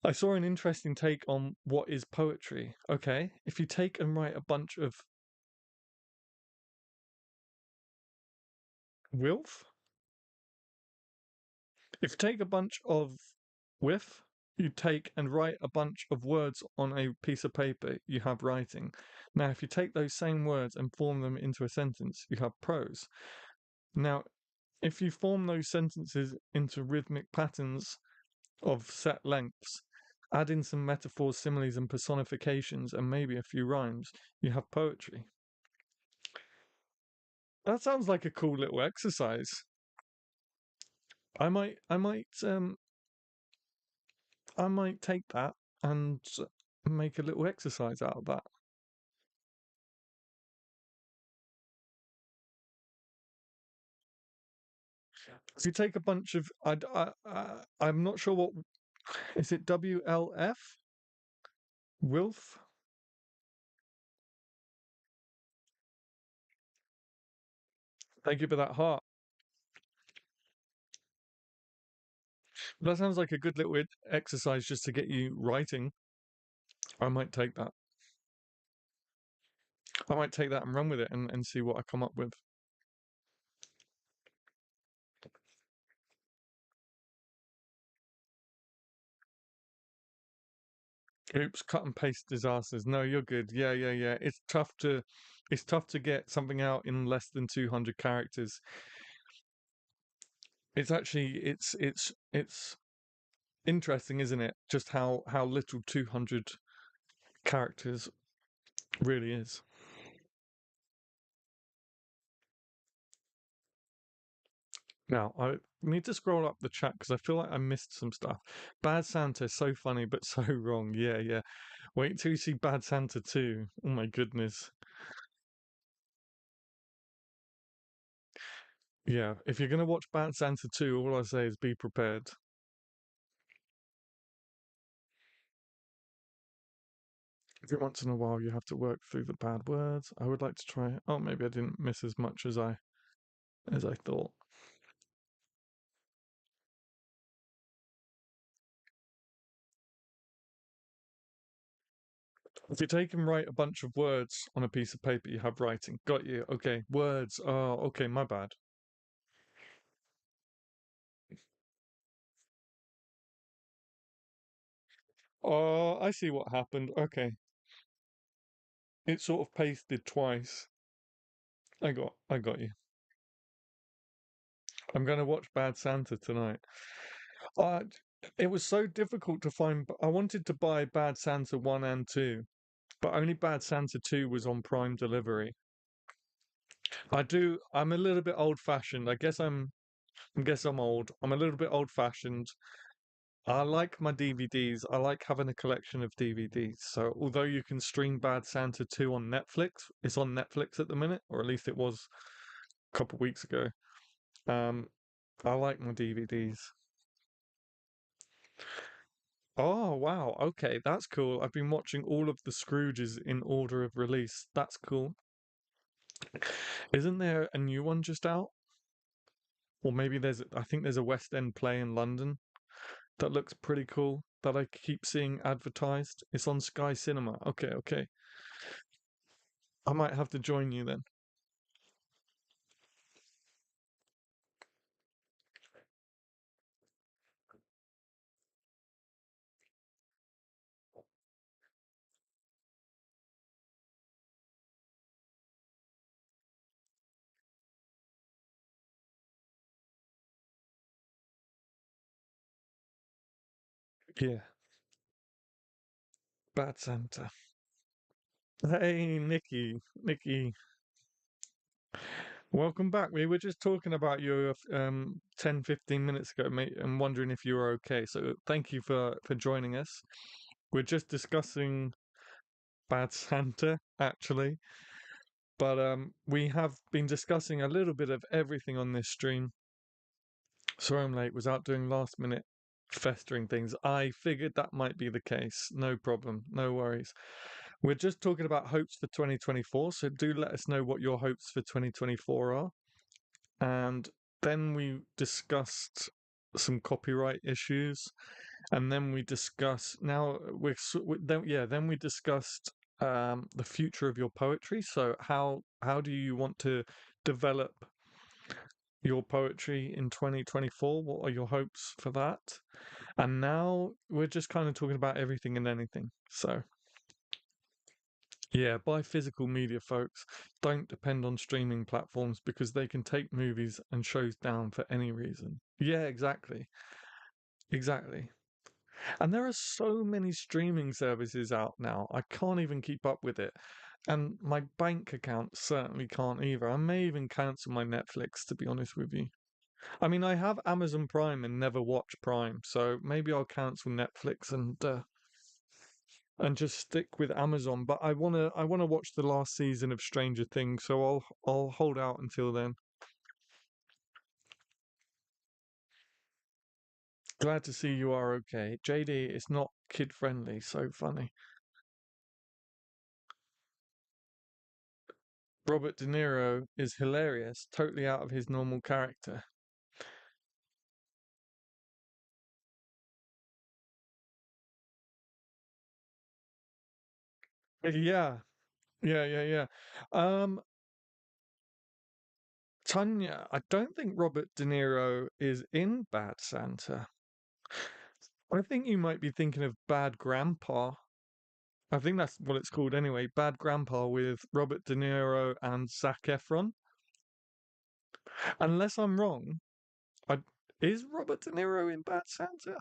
I saw an interesting take on what is poetry. Okay, if you take and write a bunch of Wilf, if you take a bunch of Whiff, you take and write a bunch of words on a piece of paper, you have writing. Now, if you take those same words and form them into a sentence, you have prose. Now, if you form those sentences into rhythmic patterns of set lengths, add in some metaphors, similes, and personifications, and maybe a few rhymes, you have poetry. That sounds like a cool little exercise. I might take that and make a little exercise out of that. If you take a bunch of, I'm not sure what is it. WLF Wilf. Thank you for that heart. That sounds like a good little exercise just to get you writing. I might take that. I might take that and run with it and see what I come up with. Oops, cut and paste disasters. No, you're good. Yeah, yeah, yeah. It's tough to get something out in less than 200 characters. It's interesting, isn't it? Just how little 200 characters really is. Now, I need to scroll up the chat because I feel like I missed some stuff. Bad Santa, so funny but so wrong. Yeah, yeah. Wait till you see Bad Santa 2. Oh my goodness. Yeah, if you're gonna watch Bad Santa 2, all I say is be prepared. Every once in a while, you have to work through the bad words. I would like to try. Oh, maybe I didn't miss as much as I thought. If you take and write a bunch of words on a piece of paper, you have writing. Got you. Okay, words. Oh, okay, my bad. Oh, I see what happened. Okay, it sort of pasted twice. I got you. I'm gonna watch Bad Santa tonight. Uh, it was so difficult to find. I wanted to buy Bad Santa 1 and 2, but only Bad Santa 2 was on Prime delivery. I'm a little bit old fashioned. I guess I'm old. I'm a little bit old fashioned. I like my DVDs. I like having a collection of DVDs. So although you can stream Bad Santa 2 on Netflix, it's on Netflix at the minute, or at least it was a couple of weeks ago. Um, I like my DVDs. Oh, wow. Okay, that's cool. I've been watching all of the Scrooges in order of release. That's cool. Isn't there a new one just out? Or maybe I think there's a West End play in London that looks pretty cool that I keep seeing advertised. It's on Sky Cinema. Okay, okay. I might have to join you then. Yeah, Bad Santa. Hey, Nikki. Nikki, welcome back. We were just talking about you 10, 15 minutes ago, mate, and wondering if you were okay. So thank you for joining us. We're just discussing Bad Santa, actually. But we have been discussing a little bit of everything on this stream. Sorry I'm late, was out doing last minute festering things. I figured that might be the case. No problem, no worries. We're just talking about hopes for 2024, so do let us know what your hopes for 2024 are. And then we discussed some copyright issues, and then we discuss now then we discussed the future of your poetry. So how do you want to develop your poetry in 2024? What are your hopes for that? And now we're just kind of talking about everything and anything. So, yeah, buy physical media, folks. Don't depend on streaming platforms because they can take movies and shows down for any reason. Yeah, exactly. Exactly. And there are so many streaming services out now. I can't even keep up with it. And my bank account certainly can't either. I may even cancel my Netflix, to be honest with you. I mean, I have Amazon Prime and never watch Prime, so maybe I'll cancel Netflix and just stick with Amazon. But I wanna watch the last season of Stranger Things, so I'll hold out until then. Glad to see you are okay. JD, it's not kid friendly, so funny. Robert De Niro is hilarious, totally out of his normal character. Yeah, yeah. Um, Tanya, I don't think Robert De Niro is in Bad Santa. I think you might be thinking of Bad Grandpa. I think that's what it's called anyway. Bad Grandpa with Robert De Niro and Zac Efron. Unless I'm wrong, I, is Robert De Niro in Bad Santa?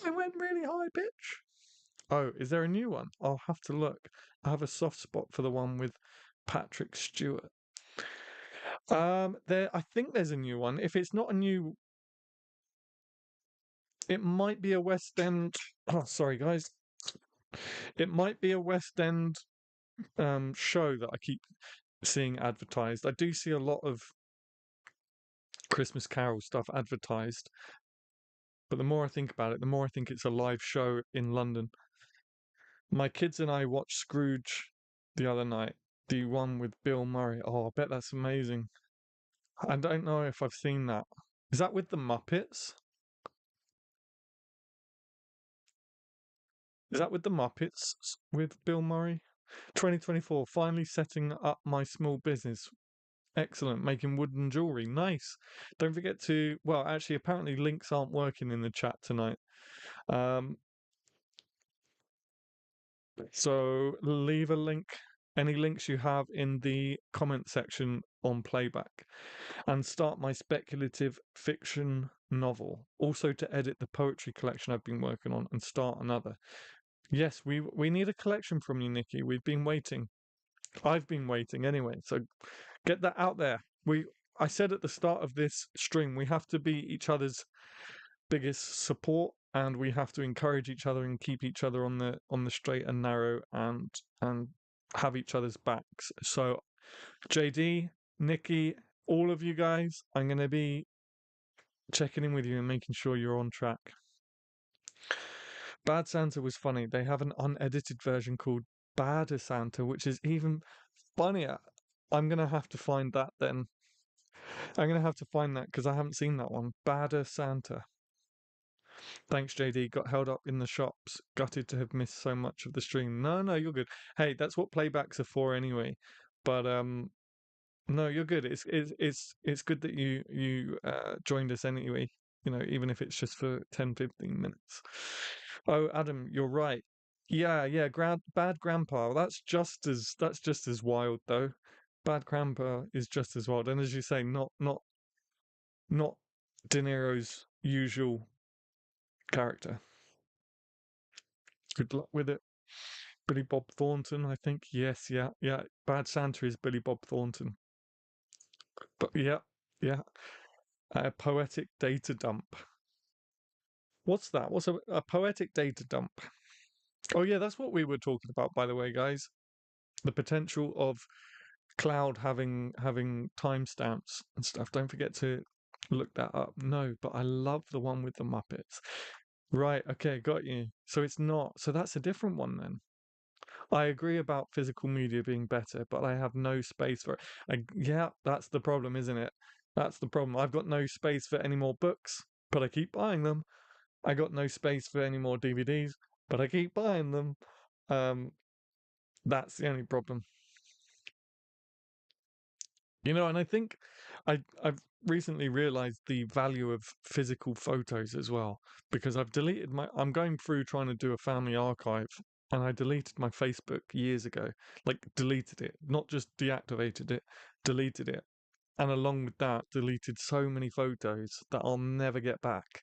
I went really high pitch. Oh, is there a new one? I'll have to look. I have a soft spot for the one with Patrick Stewart. There, I think there's a new one. If it's not a new, it might be a West End. Oh, sorry, guys. It might be a West End show that I keep seeing advertised. I do see a lot of Christmas Carol stuff advertised, but the more I think about it, the more I think it's a live show in London. My kids and I watched Scrooge the other night, the one with Bill Murray. Oh, I bet that's amazing. I don't know if I've seen that. Is that with the Muppets? Is that with the Muppets with Bill Murray? 2024, finally setting up my small business. Excellent, making wooden jewelry. Nice. Don't forget to, well, actually, apparently links aren't working in the chat tonight. Um, so leave a link, any links you have in the comment section on playback, and start my speculative fiction novel. Also to edit the poetry collection I've been working on and start another. Yes, we need a collection from you, Nikki. We've been waiting. I've been waiting anyway. So get that out there. I said at the start of this stream, we have to be each other's biggest support, and we have to encourage each other and keep each other on the straight and narrow, and have each other's backs. So JD, Nikki, all of you guys, I'm gonna be checking in with you and making sure you're on track. Bad Santa was funny. They have an unedited version called Badder Santa, which is even funnier. I'm gonna have to find that then. I'm gonna have to find that because I haven't seen that one. Badder Santa. Thanks, JD. Got held up in the shops. Gutted to have missed so much of the stream. No, no, you're good. Hey, that's what playbacks are for anyway. But no, you're good. It's good that you joined us anyway. You know, even if it's just for 10, 15 minutes. Oh, Adam, you're right. Yeah, yeah. Bad Grandpa. That's just as wild though. Bad Grandpa is just as wild, and as you say, not De Niro's usual character. Good luck with it. Billy Bob Thornton, I think. Yes, yeah, yeah. Bad Santa is Billy Bob Thornton. But yeah, yeah. Poetic data dump. What's that? What's a poetic data dump? Oh yeah, that's what we were talking about, by the way, guys. The potential of cloud having timestamps and stuff. Don't forget to look that up. No, but I love the one with the Muppets. Right, okay, got you. So it's not. So that's a different one then. I agree about physical media being better, but I have no space for it. Yeah, that's the problem, isn't it? That's the problem. I've got no space for any more books, but I keep buying them. I got no space for any more DVDs, but I keep buying them. Um, that's the only problem. You know, and I think I've recently realized the value of physical photos as well, because I'm going through trying to do a family archive, and I deleted my Facebook years ago. Like deleted it, not just deactivated it, deleted it. And along with that, deleted so many photos that I'll never get back.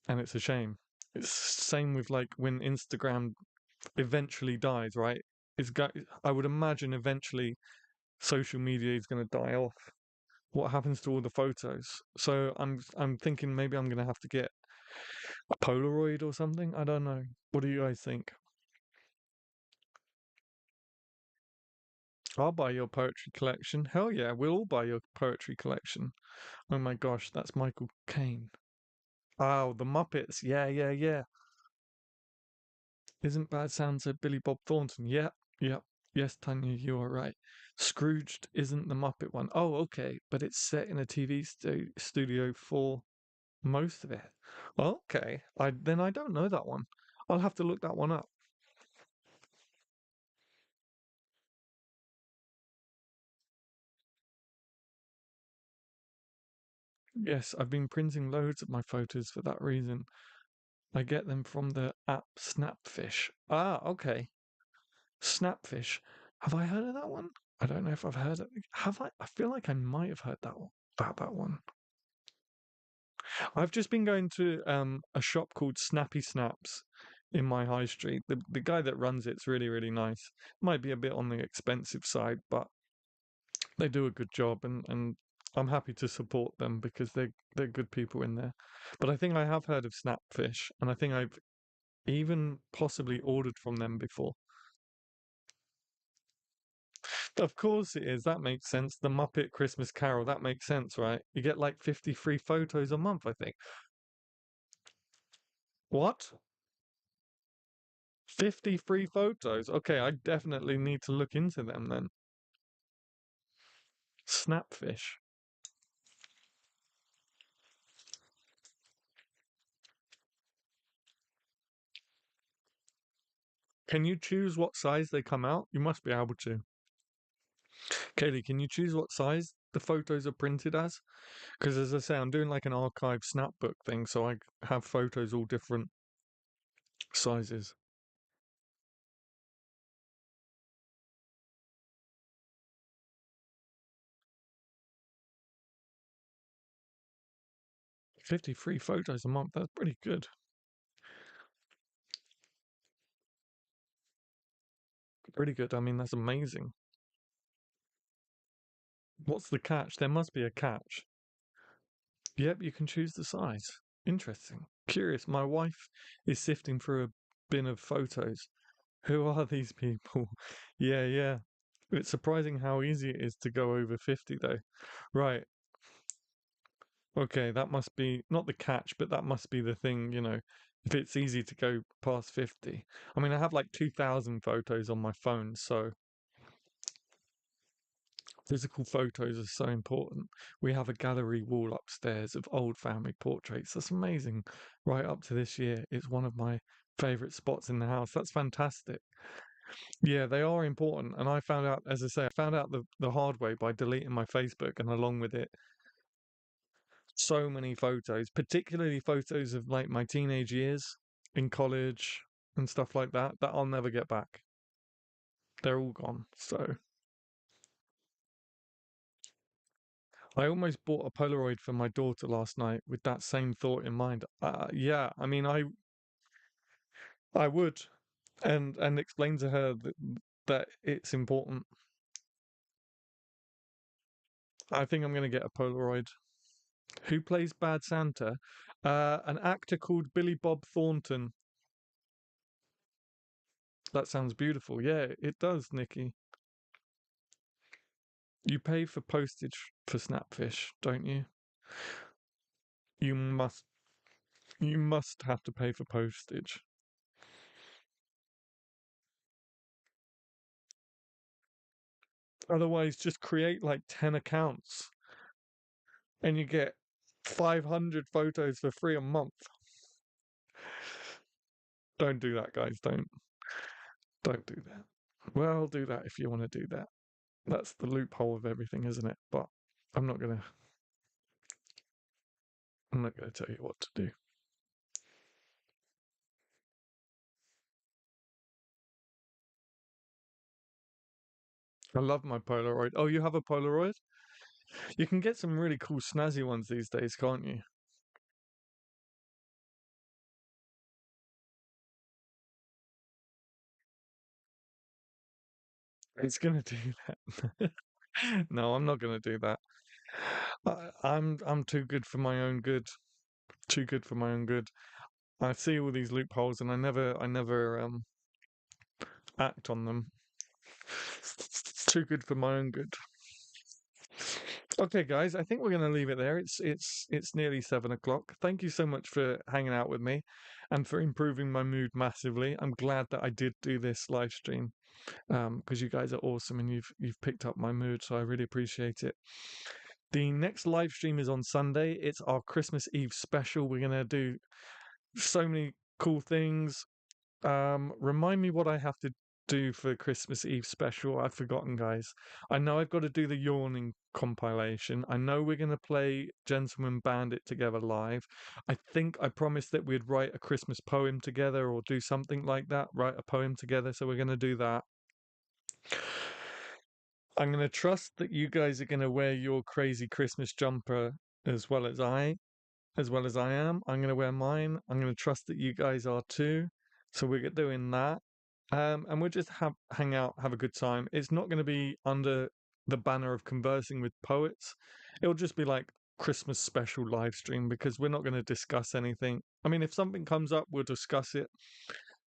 And it's a shame. It's same with like when Instagram eventually dies, right? I would imagine eventually social media is going to die off. What happens to all the photos? So I'm thinking maybe I'm going to have to get a Polaroid or something. I don't know. What do you guys think? I'll buy your poetry collection. Hell yeah, we'll all buy your poetry collection. Oh my gosh, that's Michael Caine. Oh, the Muppets. Yeah, yeah, yeah. Isn't Bad Santa Billy Bob Thornton? Yeah, yeah. Yes, Tanya, you are right. Scrooged isn't the Muppet one. Oh, okay, but it's set in a TV studio for most of it. Okay, I don't know that one. I'll have to look that one up. Yes, I've been printing loads of my photos for that reason. I get them from the app Snapfish. Ah, okay. Snapfish. Have I heard of that one? I don't know if I've heard it. Have I? I feel like I might have heard that one. About that one. I've just been going to a shop called Snappy Snaps in my high street. The guy that runs it's really nice. Might be a bit on the expensive side, but they do a good job, and I'm happy to support them because they're good people in there. But I think I have heard of Snapfish, and I think I've even possibly ordered from them before. Of course it is. That makes sense. The Muppet Christmas Carol. That makes sense, right? You get like 50 free photos a month, I think. What? 50 free photos? Okay, I definitely need to look into them then. Snapfish. Can you choose what size they come out? You must be able to. Kaylee, can you choose what size the photos are printed as? Because as I say, I'm doing like an archive snapbook thing, so I have photos all different sizes. 50 free photos a month. That's pretty good. Pretty good. I mean, that's amazing. What's the catch? There must be a catch. Yep, you can choose the size. Interesting. Curious. My wife is sifting through a bin of photos. Who are these people? Yeah. It's surprising how easy it is to go over 50, though. Right. Okay, that must be not the catch, but that must be the thing, if it's easy to go past 50. I mean, I have like 2,000 photos on my phone, so physical photos are so important. We have a gallery wall upstairs of old family portraits. That's amazing. Right up to this year, it's one of my favorite spots in the house. That's fantastic. Yeah, they are important. And I found out, as I say, I found out the hard way by deleting my Facebook and along with it, so many photos, particularly photos of like my teenage years in college and stuff like that, that I'll never get back. They're all gone. So I almost bought a Polaroid for my daughter last night with that same thought in mind. Yeah, I mean, I would, and explain to her that it's important. I think I'm going to get a Polaroid. Who plays Bad Santa? An actor called Billy Bob Thornton. That sounds beautiful. Yeah, it does, Nikki. You pay for postage for Snapfish, don't you? You must. You must have to pay for postage. Otherwise, just create like 10 accounts and you get 500 photos for free a month. Don't do that, guys. Don't do that. Well, do that if you want to do that. That's the loophole of everything, isn't it? But I'm not gonna. I'm not gonna tell you what to do. I love my Polaroid. Oh, you have a Polaroid? You can get some really cool snazzy ones these days, can't you? It's gonna do that. No, I'm not gonna do that. I'm too good for my own good. Too good for my own good. I see all these loopholes and I never act on them. Too good for my own good. Okay, guys, I think we're going to leave it there. It's nearly 7 o'clock. Thank you so much for hanging out with me and for improving my mood massively. I'm glad that I did do this live stream because you guys are awesome and you've picked up my mood, so I really appreciate it. The next live stream is on Sunday. It's our Christmas Eve special. We're going to do so many cool things. Remind me what I have to do for Christmas Eve special? I've forgotten, guys. I know I've got to do the yawning compilation. I know we're going to play Gentleman Bandit together live. I think I promised that we'd write a Christmas poem together or do something like that, write a poem together. So we're going to do that. I'm going to trust that you guys are going to wear your crazy Christmas jumper as well as I am. I'm going to wear mine. I'm going to trust that you guys are too. So we're doing that. And we'll just hang out, have a good time. It's not going to be under the banner of conversing with poets. It'll just be like Christmas special live stream because we're not going to discuss anything. I mean, if something comes up, we'll discuss it.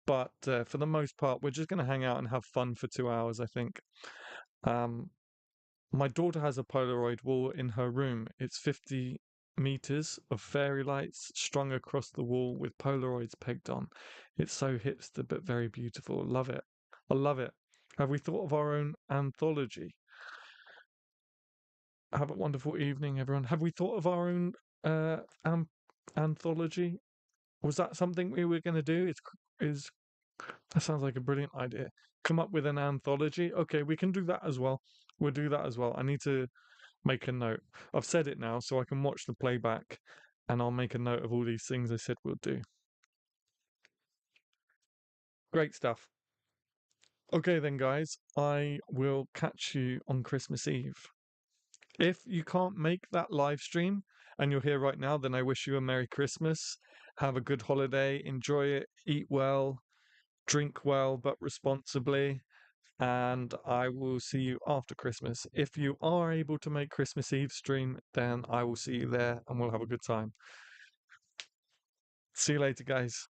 But for the most part, we're just going to hang out and have fun for 2 hours, I think. Um, my daughter has a Polaroid wall in her room. It's 50 meters of fairy lights strung across the wall with Polaroids pegged on. It's so hipster but very beautiful. Love it. I love it. Have we thought of our own anthology? Have a wonderful evening, everyone. Have we thought of our own anthology? Was that something we were going to do? Is that sounds like a brilliant idea. Come up with an anthology. Okay, we can do that as well. We'll do that as well. I need to make a note. I've said it now, so I can watch the playback and I'll make a note of all these things I said we'll do. Great stuff. Okay, then, guys, I will catch you on Christmas Eve. If you can't make that live stream and you're here right now, then I wish you a Merry Christmas. Have a good holiday. Enjoy it. Eat well. Drink well, but responsibly. And I will see you after Christmas. If you are able to make Christmas Eve stream, then I will see you there and we'll have a good time. See you later, guys.